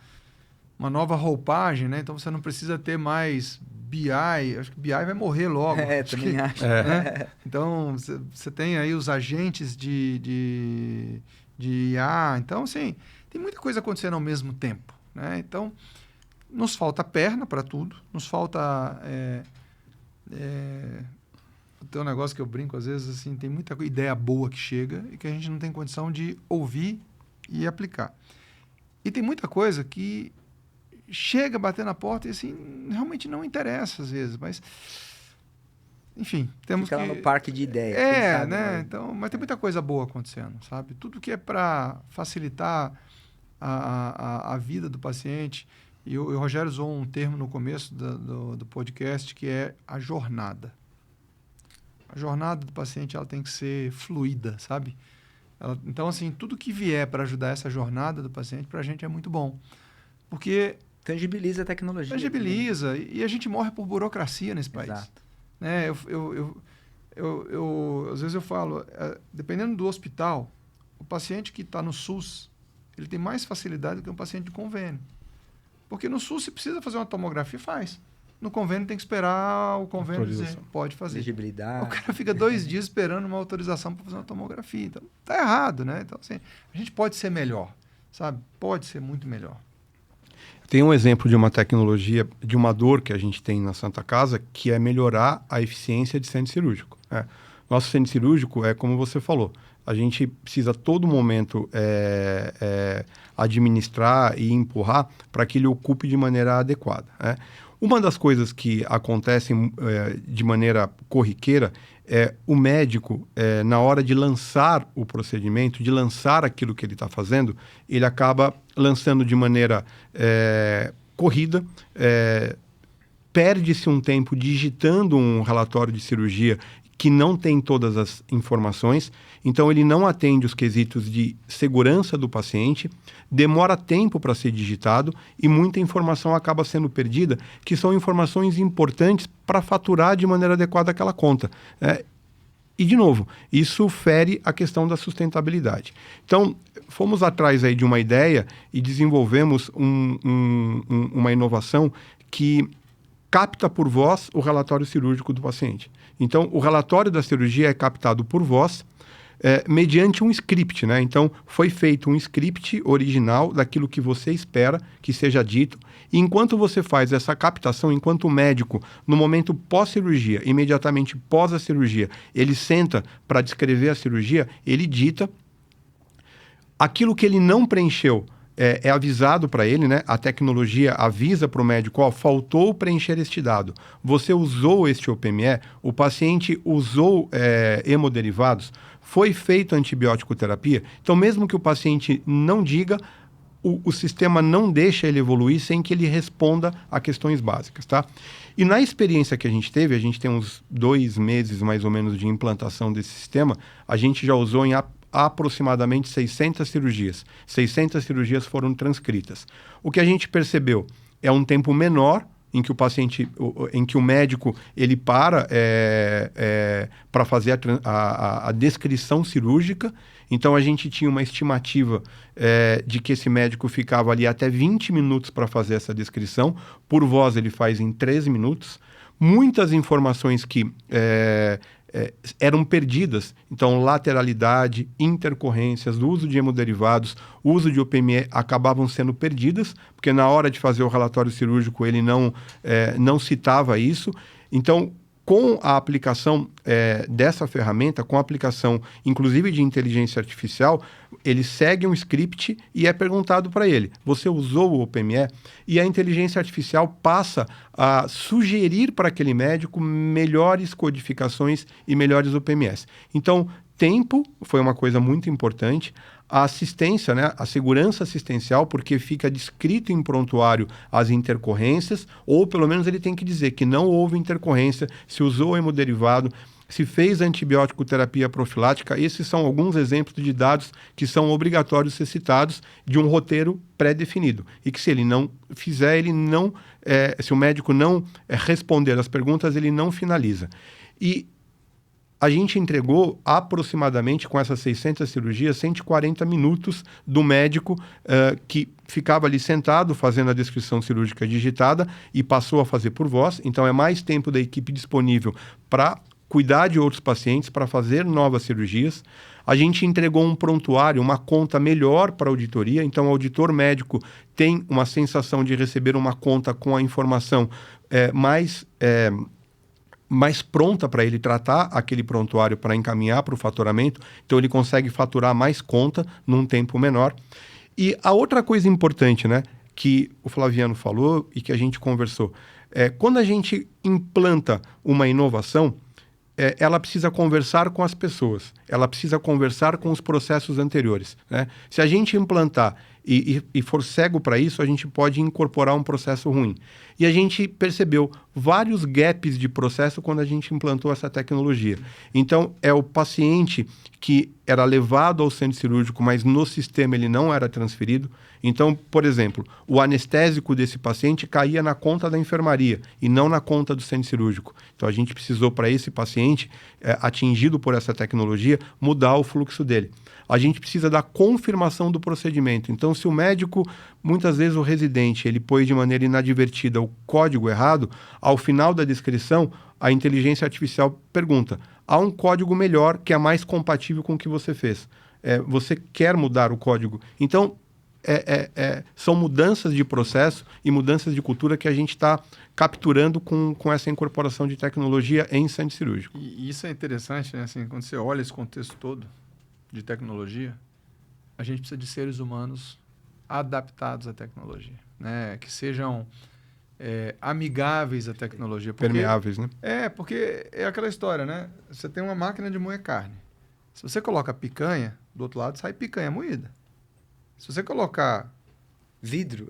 nova roupagem, né? Então, você não precisa ter mais BI. Acho que BI vai morrer logo. Também acho. Né? Então, você tem aí os agentes de IA. Então, assim, tem muita coisa acontecendo ao mesmo tempo. Né? Então, nos falta perna para tudo. Nos falta... tem um negócio que eu brinco, às vezes, assim, tem muita ideia boa que chega e que a gente não tem condição de ouvir e aplicar. E tem muita coisa que chega a bater na porta e, assim, realmente não interessa, às vezes, mas... Enfim, temos Fica que... lá no parque de ideias. né? Então, mas tem muita coisa boa acontecendo, sabe? Tudo que é para facilitar a vida do paciente. E o Rogério usou um termo no começo do podcast, que é a jornada. A jornada do paciente ela tem que ser fluida, sabe? Então, assim, tudo que vier para ajudar essa jornada do paciente, para a gente é muito bom. Porque... tangibiliza a tecnologia. Tangibiliza. E a gente morre por burocracia nesse país. Exato. Né? Às vezes eu falo, dependendo do hospital, o paciente que está no SUS, ele tem mais facilidade do que um paciente de convênio. Porque no SUS, se precisa fazer uma tomografia, faz. No convênio tem que esperar o convênio dizer, pode fazer. Elegibilidade. O cara fica 2 dias esperando uma autorização para fazer uma tomografia. Então, tá errado, né? Então, assim, a gente pode ser melhor, sabe? Pode ser muito melhor. Tem um exemplo de uma tecnologia, de uma dor que a gente tem na Santa Casa, que é melhorar a eficiência de centro cirúrgico. Nosso centro cirúrgico é como você falou, a gente precisa a todo momento administrar e empurrar para que ele ocupe de maneira adequada. Uma das coisas que acontecem de maneira corriqueira é o médico, na hora de lançar o procedimento, de lançar aquilo que ele está fazendo, ele acaba lançando de maneira corrida, perde-se um tempo digitando um relatório de cirurgia que não tem todas as informações, então ele não atende os quesitos de segurança do paciente, demora tempo para ser digitado e muita informação acaba sendo perdida, que são informações importantes para faturar de maneira adequada aquela conta. E, de novo, isso fere a questão da sustentabilidade. Então, fomos atrás aí de uma ideia e desenvolvemos uma inovação que capta por voz o relatório cirúrgico do paciente. Então, o relatório da cirurgia é captado por voz, mediante um script, né? Então, foi feito um script original daquilo que você espera que seja dito. E enquanto você faz essa captação, enquanto o médico, no momento pós-cirurgia, imediatamente pós a cirurgia, ele senta para descrever a cirurgia, ele dita. Aquilo que ele não preencheu é avisado para ele, né? A tecnologia avisa para o médico, faltou preencher este dado. Você usou este OPME, o paciente usou hemoderivados, foi feita antibiótico terapia. Então, mesmo que o paciente não diga, o sistema não deixa ele evoluir sem que ele responda a questões básicas, tá? E na experiência que a gente tem uns 2 meses mais ou menos de implantação desse sistema, a gente já usou em aproximadamente 600 cirurgias. 600 cirurgias foram transcritas. O que a gente percebeu é um tempo menor em que o paciente, em que o médico ele para fazer a descrição cirúrgica. Então, a gente tinha uma estimativa de que esse médico ficava ali até 20 minutos para fazer essa descrição. Por voz, ele faz em 13 minutos. Muitas informações que eram perdidas. Então, lateralidade, intercorrências, do uso de hemoderivados, uso de OPME acabavam sendo perdidas, porque na hora de fazer o relatório cirúrgico ele não citava isso. Então, com a aplicação dessa ferramenta, com a aplicação inclusive de inteligência artificial, ele segue um script e é perguntado para ele, você usou o OPME? E a inteligência artificial passa a sugerir para aquele médico melhores codificações e melhores OPMS. Então, tempo foi uma coisa muito importante. A assistência, né, a segurança assistencial, porque fica descrito em prontuário as intercorrências, ou pelo menos ele tem que dizer que não houve intercorrência, se usou hemoderivado, se fez antibiótico terapia profilática. Esses são alguns exemplos de dados que são obrigatórios ser citados de um roteiro pré-definido. E que se ele não fizer, ele não, se o médico não responder as perguntas, ele não finaliza. E a gente entregou aproximadamente, com essas 600 cirurgias, 140 minutos do médico que ficava ali sentado fazendo a descrição cirúrgica digitada e passou a fazer por voz. Então, é mais tempo da equipe disponível para cuidar de outros pacientes, para fazer novas cirurgias. A gente entregou um prontuário, uma conta melhor para a auditoria. Então, o auditor médico tem uma sensação de receber uma conta com a informação mais pronta para ele tratar aquele prontuário para encaminhar para o faturamento. Então, ele consegue faturar mais conta num tempo menor. E a outra coisa importante, né, que o Flaviano falou e que a gente conversou, quando a gente implanta uma inovação, ela precisa conversar com as pessoas, ela precisa conversar com os processos anteriores, né? Se a gente implantar e for cego para isso, a gente pode incorporar um processo ruim. E a gente percebeu vários gaps de processo quando a gente implantou essa tecnologia. Então, é o paciente que era levado ao centro cirúrgico, mas no sistema ele não era transferido. Então, por exemplo, o anestésico desse paciente caía na conta da enfermaria e não na conta do centro cirúrgico. Então, a gente precisou, para esse paciente atingido por essa tecnologia, mudar o fluxo dele. A gente precisa da confirmação do procedimento. Então, se o médico, muitas vezes o residente, ele pôs de maneira inadvertida o código errado, ao final da descrição, a inteligência artificial pergunta, há um código melhor que é mais compatível com o que você fez. Você quer mudar o código? Então, são mudanças de processo e mudanças de cultura que a gente está capturando com essa incorporação de tecnologia em centro cirúrgico. E isso é interessante, né? Assim, quando você olha esse contexto todo de tecnologia, a gente precisa de seres humanos adaptados à tecnologia, né? Que sejam amigáveis à tecnologia. Permeáveis, né? Porque é aquela história, né? Você tem uma máquina de moer carne. Se você coloca picanha, do outro lado sai picanha moída. Se você colocar vidro,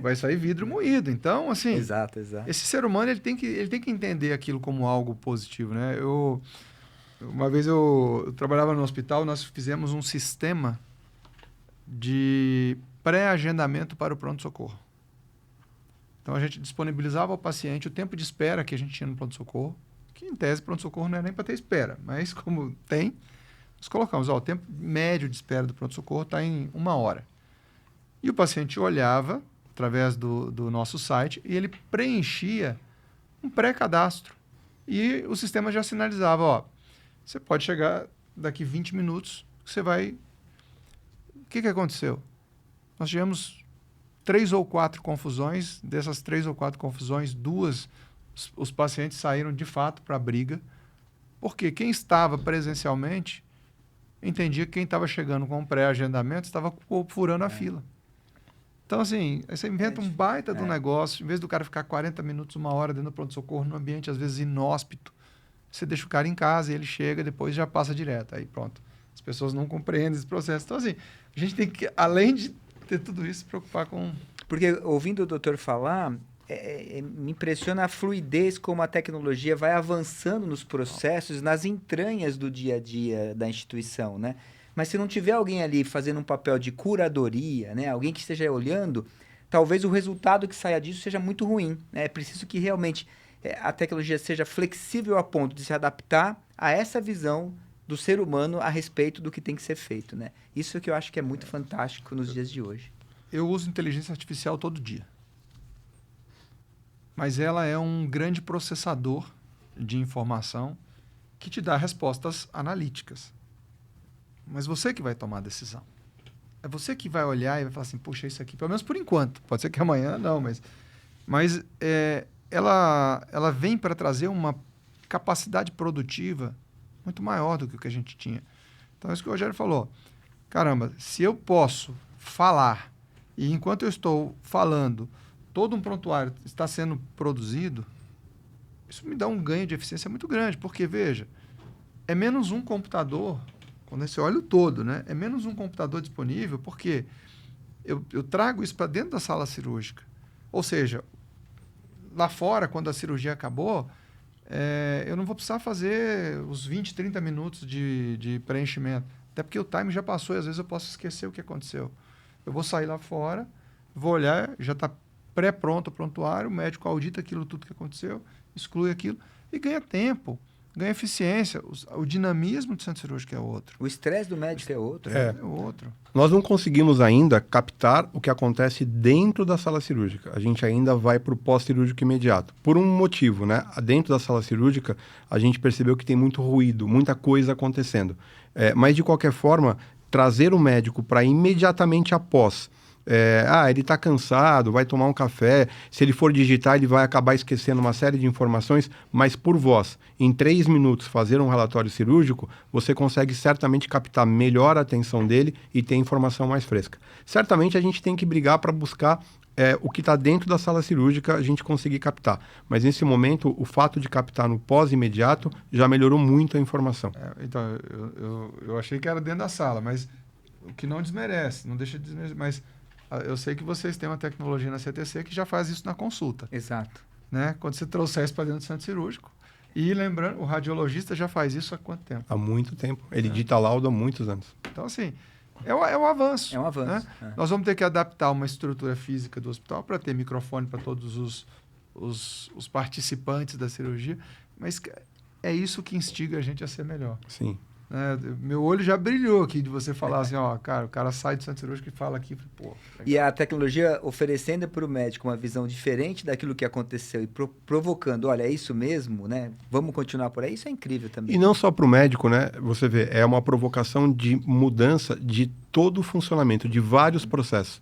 vai sair vidro moído. Então, assim, exato. Esse ser humano ele tem que entender aquilo como algo positivo, né? Uma vez eu trabalhava no hospital, nós fizemos um sistema de pré-agendamento para o pronto-socorro. Então, a gente disponibilizava ao paciente o tempo de espera que a gente tinha no pronto-socorro, que em tese pronto-socorro não é nem para ter espera, mas como tem, nós colocamos, o tempo médio de espera do pronto-socorro está em 1 hora. E o paciente olhava, através do nosso site, e ele preenchia um pré-cadastro. E o sistema já sinalizava, você pode chegar daqui 20 minutos, você vai... O que aconteceu? Nós tivemos 3 ou 4 confusões. Dessas 3 ou 4 confusões, 2, os pacientes saíram de fato para a briga, porque quem estava presencialmente entendia que quem estava chegando com pré-agendamento estava furando a fila. Então, assim, aí você inventa um baita do negócio, em vez do cara ficar 40 minutos, 1 hora dentro do pronto-socorro, num ambiente, às vezes, inóspito, você deixa o cara em casa e ele chega, depois já passa direto. Aí, pronto. As pessoas não compreendem esse processo. Então, assim, a gente tem que, além de ter tudo isso, se preocupar com... Porque, ouvindo o doutor falar, me impressiona a fluidez como a tecnologia vai avançando nos processos, nas entranhas do dia a dia da instituição, né? Mas se não tiver alguém ali fazendo um papel de curadoria, né? Alguém que esteja olhando, talvez o resultado que saia disso seja muito ruim, né? É preciso que realmente a tecnologia seja flexível a ponto de se adaptar a essa visão do ser humano a respeito do que tem que ser feito, né? Isso é que eu acho que é muito fantástico nos dias de hoje. Eu uso inteligência artificial todo dia. Mas ela é um grande processador de informação que te dá respostas analíticas. Mas você que vai tomar a decisão. É você que vai olhar e vai falar assim, puxa, isso aqui, pelo menos por enquanto. Pode ser que amanhã não, mas ela vem para trazer uma capacidade produtiva muito maior do que o que a gente tinha. Então, é isso que o Rogério falou. Caramba, se eu posso falar e enquanto eu estou falando, todo um prontuário está sendo produzido, isso me dá um ganho de eficiência muito grande. Porque, veja, é menos um computador... Quando você olha o todo, né? É menos um computador disponível, porque eu trago isso para dentro da sala cirúrgica. Ou seja, lá fora, quando a cirurgia acabou, eu não vou precisar fazer os 20, 30 minutos de preenchimento. Até porque o time já passou e às vezes eu posso esquecer o que aconteceu. Eu vou sair lá fora, vou olhar, já está pré-pronto o prontuário, o médico audita aquilo tudo que aconteceu, exclui aquilo e ganha tempo. Ganha eficiência. O dinamismo do centro cirúrgico é outro. O estresse do médico é outro. É outro. Nós não conseguimos ainda captar o que acontece dentro da sala cirúrgica. A gente ainda vai para o pós-cirúrgico imediato. Por um motivo, né? Dentro da sala cirúrgica, a gente percebeu que tem muito ruído, muita coisa acontecendo. Mas, de qualquer forma, trazer o médico para imediatamente após... ele está cansado, vai tomar um café. Se ele for digitar, ele vai acabar esquecendo uma série de informações, mas por voz, em 3 minutos, fazer um relatório cirúrgico, você consegue certamente captar melhor a atenção dele e ter informação mais fresca. Certamente a gente tem que brigar para buscar o que está dentro da sala cirúrgica, a gente conseguir captar. Mas nesse momento, o fato de captar no pós-imediato já melhorou muito a informação. Então, eu achei que era dentro da sala, mas o que não desmerece, não deixa de desmerecer, mas... Eu sei que vocês têm uma tecnologia na CTC que já faz isso na consulta. Exato. Né? Quando você trouxer isso para dentro do centro cirúrgico. E lembrando, o radiologista já faz isso há quanto tempo? Há muito tempo. Ele dita laudo há muitos anos. Então, assim, é um avanço. É um avanço. Né? Nós vamos ter que adaptar uma estrutura física do hospital para ter microfone para todos os participantes da cirurgia, mas é isso que instiga a gente a ser melhor. Sim. Meu olho já brilhou aqui de você falar assim, o cara sai do centro cirúrgico e fala aqui, pô. E a tecnologia oferecendo para o médico uma visão diferente daquilo que aconteceu e provocando, olha, é isso mesmo, né? Vamos continuar por aí, isso é incrível também. E não só para o médico, né? Você vê, é uma provocação de mudança de todo o funcionamento, de vários processos,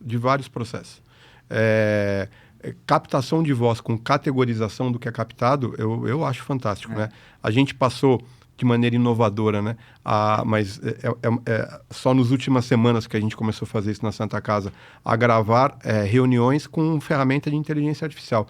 captação de voz com categorização do que é captado, eu acho fantástico, né? A gente passou de maneira inovadora, né? Mas só nas últimas semanas que a gente começou a fazer isso na Santa Casa, a gravar reuniões com ferramenta de inteligência artificial.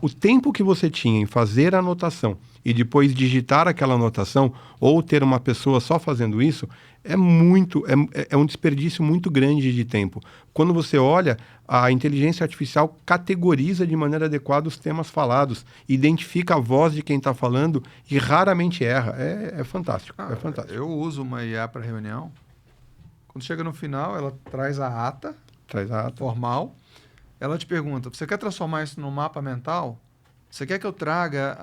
O tempo que você tinha em fazer a anotação e depois digitar aquela anotação, ou ter uma pessoa só fazendo isso, é um desperdício muito grande de tempo. Quando você olha, a inteligência artificial categoriza de maneira adequada os temas falados, identifica a voz de quem está falando e raramente erra. É fantástico, é fantástico. Eu uso uma IA para reunião. Quando chega no final, ela traz a ata formal. Ela te pergunta, você quer transformar isso num mapa mental? Você quer que eu traga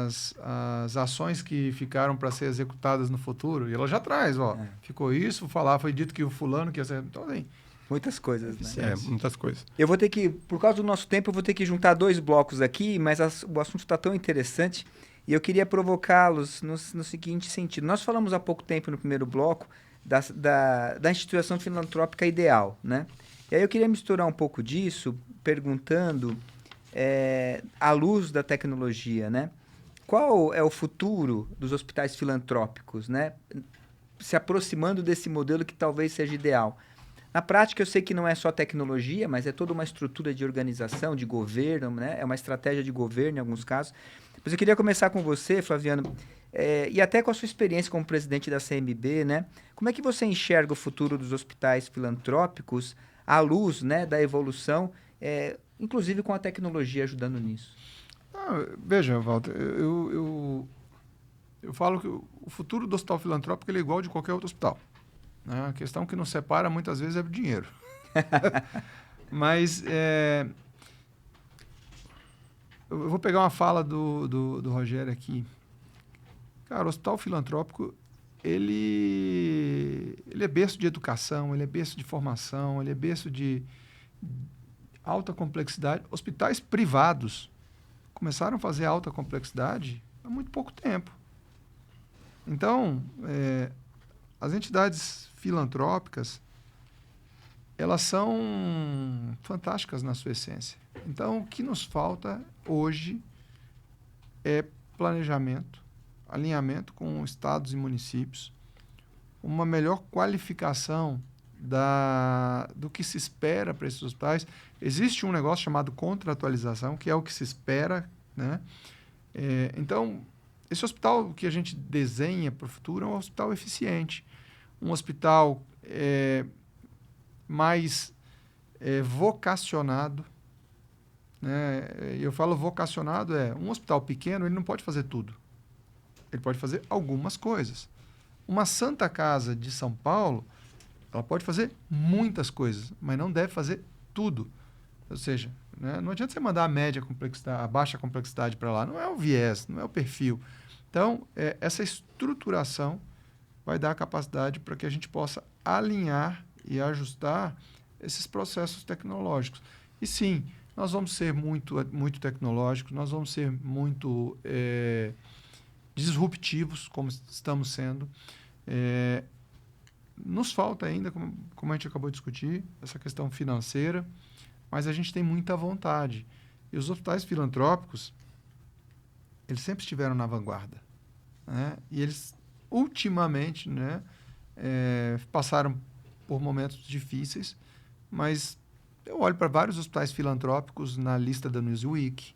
as ações que ficaram para ser executadas no futuro? E ela já traz, ficou isso, foi dito que o fulano que ia ser... Então, assim, muitas coisas, né? Muitas coisas. Eu vou ter que, por causa do nosso tempo, eu vou ter que juntar 2 blocos aqui, mas o assunto está tão interessante E eu queria provocá-los no seguinte sentido. Nós falamos há pouco tempo no primeiro bloco da instituição filantrópica ideal, né? E aí eu queria misturar um pouco disso, perguntando, à luz da tecnologia, né? Qual é o futuro dos hospitais filantrópicos, né? Se aproximando desse modelo que talvez seja ideal. Na prática, eu sei que não é só tecnologia, mas é toda uma estrutura de organização, de governo, né? É uma estratégia de governo em alguns casos. Mas eu queria começar com você, Flaviano, e até com a sua experiência como presidente da CMB, né? Como é que você enxerga o futuro dos hospitais filantrópicos à luz, né, da evolução, inclusive com a tecnologia ajudando nisso? Veja, Walter, eu falo que o futuro do hospital filantrópico ele é igual de qualquer outro hospital. Né? A questão que nos separa muitas vezes é o dinheiro. Mas eu vou pegar uma fala do Rogério aqui. Cara, o hospital filantrópico ele é berço de educação, ele é berço de formação, ele é berço de alta complexidade. Hospitais privados começaram a fazer alta complexidade há muito pouco tempo. Então, as entidades filantrópicas, elas são fantásticas na sua essência. Então, o que nos falta hoje é planejamento, alinhamento com estados e municípios, uma melhor qualificação do que se espera para esses hospitais. Existe um negócio chamado contratualização, que é o que se espera, né? Então, esse hospital que a gente desenha para o futuro é um hospital eficiente, um hospital mais vocacionado, né? Eu falo vocacionado, um hospital pequeno, ele não pode fazer tudo. Ele pode fazer algumas coisas. Uma Santa Casa de São Paulo, ela pode fazer muitas coisas, mas não deve fazer tudo. Ou seja, né, não adianta você mandar a baixa complexidade para lá. Não é o viés, não é o perfil. Então, essa estruturação vai dar a capacidade para que a gente possa alinhar e ajustar esses processos tecnológicos. E sim, nós vamos ser muito tecnológicos, nós vamos ser muito disruptivos, como estamos sendo. Nos falta ainda, como a gente acabou de discutir, essa questão financeira, mas a gente tem muita vontade. E os hospitais filantrópicos, eles sempre estiveram na vanguarda, né? E eles, ultimamente, né, passaram por momentos difíceis, mas eu olho para vários hospitais filantrópicos na lista da Newsweek,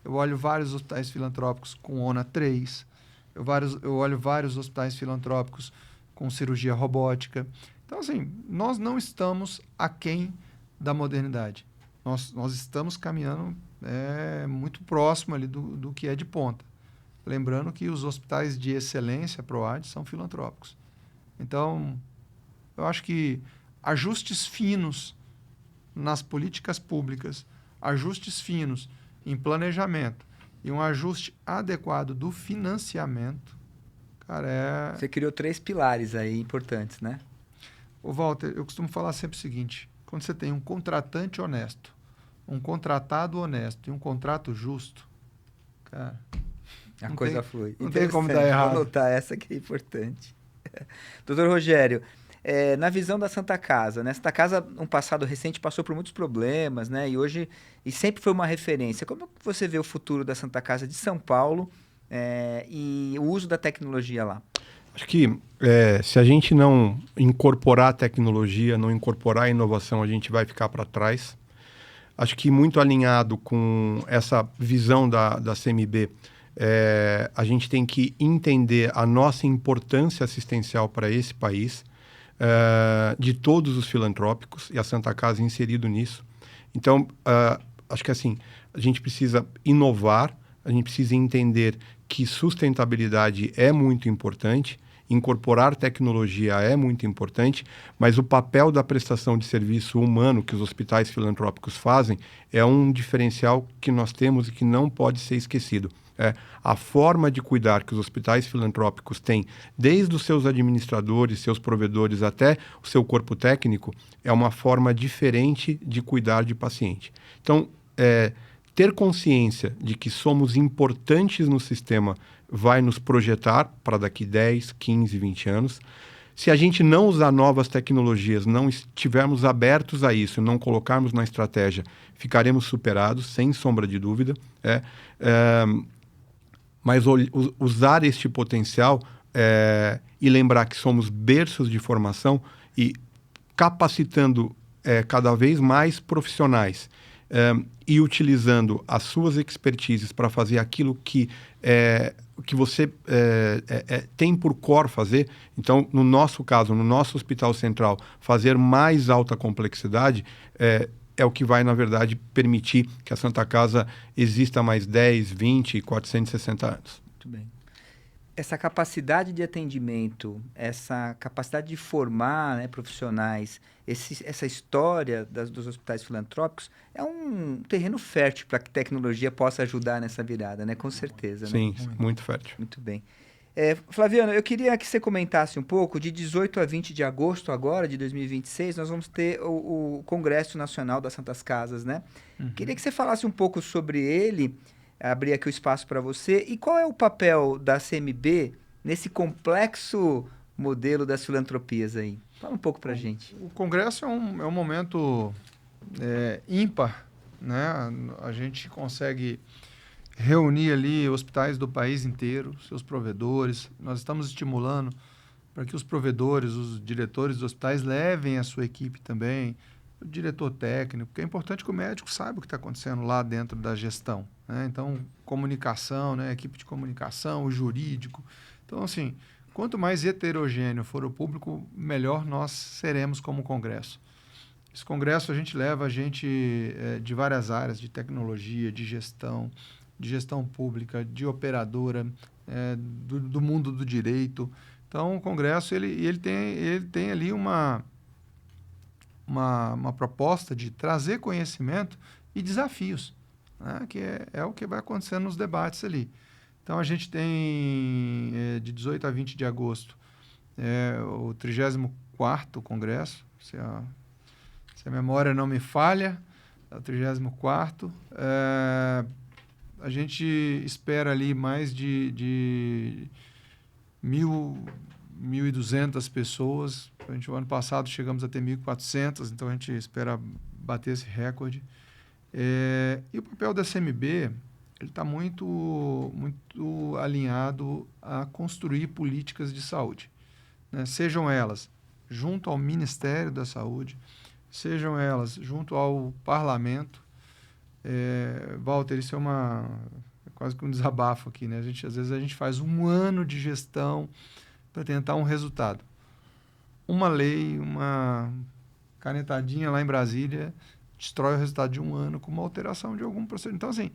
eu olho vários hospitais filantrópicos com ONA 3, eu olho vários hospitais filantrópicos com cirurgia robótica. Então, assim, nós não estamos aquém da modernidade. Nós estamos caminhando muito próximo ali do que é de ponta. Lembrando que os hospitais de excelência, PROAD, são filantrópicos. Então, eu acho que ajustes finos nas políticas públicas, ajustes finos em planejamento e um ajuste adequado do financiamento, cara, Você criou 3 pilares aí importantes, né? Ô, Walter, eu costumo falar sempre o seguinte: quando você tem um contratante honesto, um contratado honesto e um contrato justo, cara, A coisa flui. Não tem como dar errado. Vou anotar essa que é importante. Doutor Rogério, na visão da Santa Casa, né? Santa Casa, um passado recente, passou por muitos problemas, né? E sempre foi uma referência. Como você vê o futuro da Santa Casa de São Paulo e o uso da tecnologia lá? Acho que se a gente não incorporar a tecnologia, não incorporar a inovação, a gente vai ficar para trás. Acho que muito alinhado com essa visão da CMB, a gente tem que entender a nossa importância assistencial para esse país, de todos os filantrópicos, e a Santa Casa inserido nisso. Então, acho que assim, a gente precisa inovar, a gente precisa entender que sustentabilidade é muito importante, incorporar tecnologia é muito importante, mas o papel da prestação de serviço humano que os hospitais filantrópicos fazem é um diferencial que nós temos e que não pode ser esquecido. A forma de cuidar que os hospitais filantrópicos têm, desde os seus administradores, seus provedores, até o seu corpo técnico, é uma forma diferente de cuidar de paciente. Então, ter consciência de que somos importantes no sistema vai nos projetar para daqui 10, 15, 20 anos. Se a gente não usar novas tecnologias, não estivermos abertos a isso, não colocarmos na estratégia, ficaremos superados, sem sombra de dúvida. Mas usar este potencial e lembrar que somos berços de formação e capacitando cada vez mais profissionais e utilizando as suas expertises para fazer aquilo que você tem por core fazer. Então, no nosso caso, no nosso Hospital Central, fazer mais alta complexidade é o que vai, na verdade, permitir que a Santa Casa exista mais 10, 20, 460 anos. Muito bem. Essa capacidade de atendimento, essa capacidade de formar, né, profissionais, essa história dos hospitais filantrópicos é um terreno fértil para que a tecnologia possa ajudar nessa virada, né? Com certeza. Sim, né? muito fértil. Muito bem. Flaviano, eu queria que você comentasse um pouco, de 18 a 20 de agosto agora, de 2026, nós vamos ter o Congresso Nacional das Santas Casas, né? Queria que você falasse um pouco sobre ele, abrir aqui o espaço para você, e qual é o papel da CMB nesse complexo modelo das filantropias aí? Fala um pouco para a gente. O Congresso é um momento ímpar, né? A gente consegue reunir ali hospitais do país inteiro, seus provedores. Nós estamos estimulando para que os provedores, os diretores dos hospitais levem a sua equipe também, o diretor técnico, porque é importante que o médico saiba o que está acontecendo lá dentro da gestão, né? Então, comunicação, né? Equipe de comunicação, o jurídico. Então, assim, quanto mais heterogêneo for o público, melhor nós seremos como Congresso. Esse Congresso a gente leva gente de várias áreas, de tecnologia, de gestão pública, de operadora, do mundo do direito. Então, o Congresso ele tem ali uma proposta de trazer conhecimento e desafios, né? Que é o que vai acontecendo nos debates ali. Então, a gente tem, de 18 a 20 de agosto, o 34º Congresso, se a memória não me falha, é o 34º. A gente espera ali mais de 1.200 pessoas. O ano passado chegamos a ter 1.400, então a gente espera bater esse recorde. E o papel da CMB está muito alinhado a construir políticas de saúde, né? Sejam elas junto ao Ministério da Saúde, sejam elas junto ao Parlamento. Walter, isso é quase que um desabafo aqui, né? Às vezes a gente faz um ano de gestão para tentar um resultado. Uma lei, uma canetadinha lá em Brasília destrói o resultado de um ano com uma alteração de algum procedimento. Então, assim,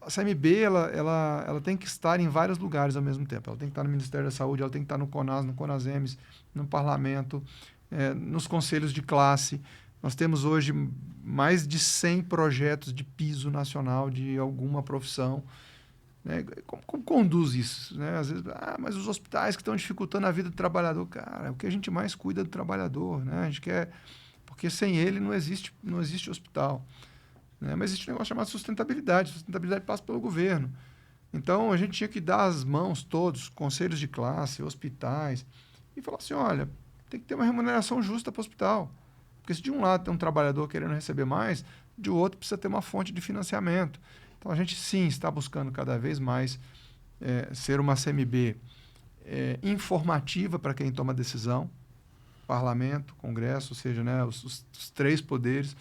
a CMB ela tem que estar em vários lugares ao mesmo tempo. Ela tem que estar no Ministério da Saúde, ela tem que estar no CONAS, no CONASEMES, no Parlamento, nos conselhos de classe. Nós temos hoje mais de 100 projetos de piso nacional de alguma profissão, né? Como conduz isso, né? Às vezes, mas os hospitais que estão dificultando a vida do trabalhador. Cara, o que a gente mais cuida do trabalhador, né? A gente quer... Porque sem ele não existe hospital, né? Mas existe um negócio chamado sustentabilidade. Sustentabilidade passa pelo governo. Então, a gente tinha que dar as mãos todos, conselhos de classe, hospitais, e falar assim, olha, tem que ter uma remuneração justa para o hospital. Porque se de um lado tem um trabalhador querendo receber mais, de outro precisa ter uma fonte de financiamento. Então, a gente, sim, está buscando cada vez mais ser uma CMB informativa para quem toma decisão, Parlamento, Congresso, ou seja, né, os três poderes.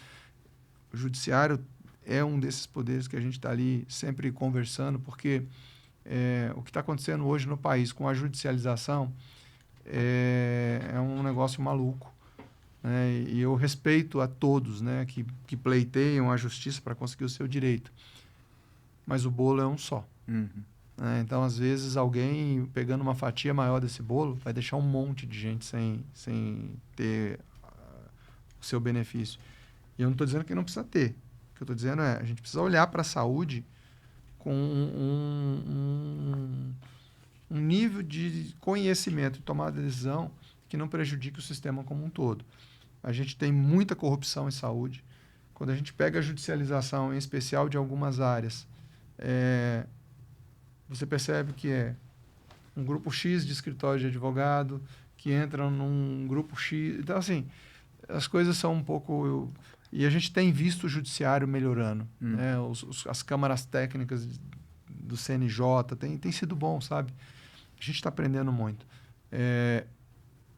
O Judiciário é um desses poderes que a gente está ali sempre conversando, porque o que está acontecendo hoje no país com a judicialização é um negócio maluco. E eu respeito a todos, né, que pleiteiam a justiça para conseguir o seu direito. Mas o bolo é um só. Então, às vezes, alguém pegando uma fatia maior desse bolo vai deixar um monte de gente sem ter o seu benefício. E eu não estou dizendo que não precisa ter. O que eu estou dizendo a gente precisa olhar para a saúde com um nível de conhecimento e tomada de decisão que não prejudique o sistema como um todo. A gente tem muita corrupção em saúde, quando a gente pega a judicialização, em especial de algumas áreas, você percebe que é um grupo X de escritório de advogado que entram num grupo X. Então, assim, as coisas são um pouco... E a gente tem visto o judiciário melhorando. Né? As câmaras técnicas do CNJ tem sido bom, sabe? A gente está aprendendo muito.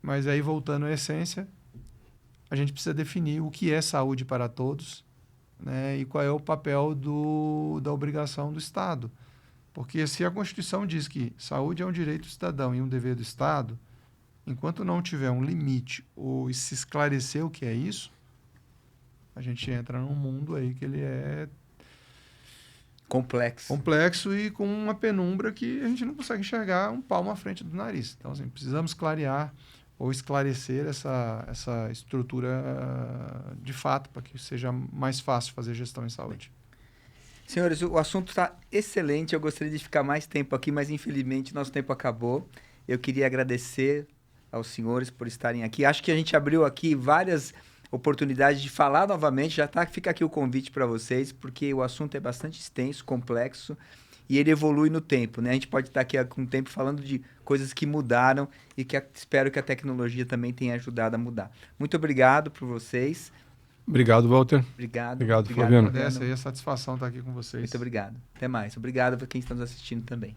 Mas aí, voltando à essência, a gente precisa definir o que é saúde para todos, né? E qual é o papel da obrigação do Estado. Porque se a Constituição diz que saúde é um direito do cidadão e um dever do Estado, enquanto não tiver um limite ou se esclarecer o que é isso, a gente entra num mundo aí que ele é complexo e com uma penumbra que a gente não consegue enxergar um palmo à frente do nariz. Então, assim, precisamos clarear ou esclarecer essa estrutura de fato para que seja mais fácil fazer gestão em saúde. Senhores, o assunto está excelente. Eu gostaria de ficar mais tempo aqui, mas infelizmente nosso tempo acabou. Eu queria agradecer aos senhores por estarem aqui. Acho que a gente abriu aqui várias oportunidades de falar novamente. Fica aqui o convite para vocês, porque o assunto é bastante extenso, complexo, e ele evolui no tempo, né? A gente pode estar aqui com o tempo falando de coisas que mudaram e que espero que a tecnologia também tenha ajudado a mudar. Muito obrigado por vocês. Obrigado, Walter. Obrigado, Flaviano. Agradece aí a satisfação estar aqui com vocês. Muito obrigado. Até mais. Obrigado para quem está nos assistindo também.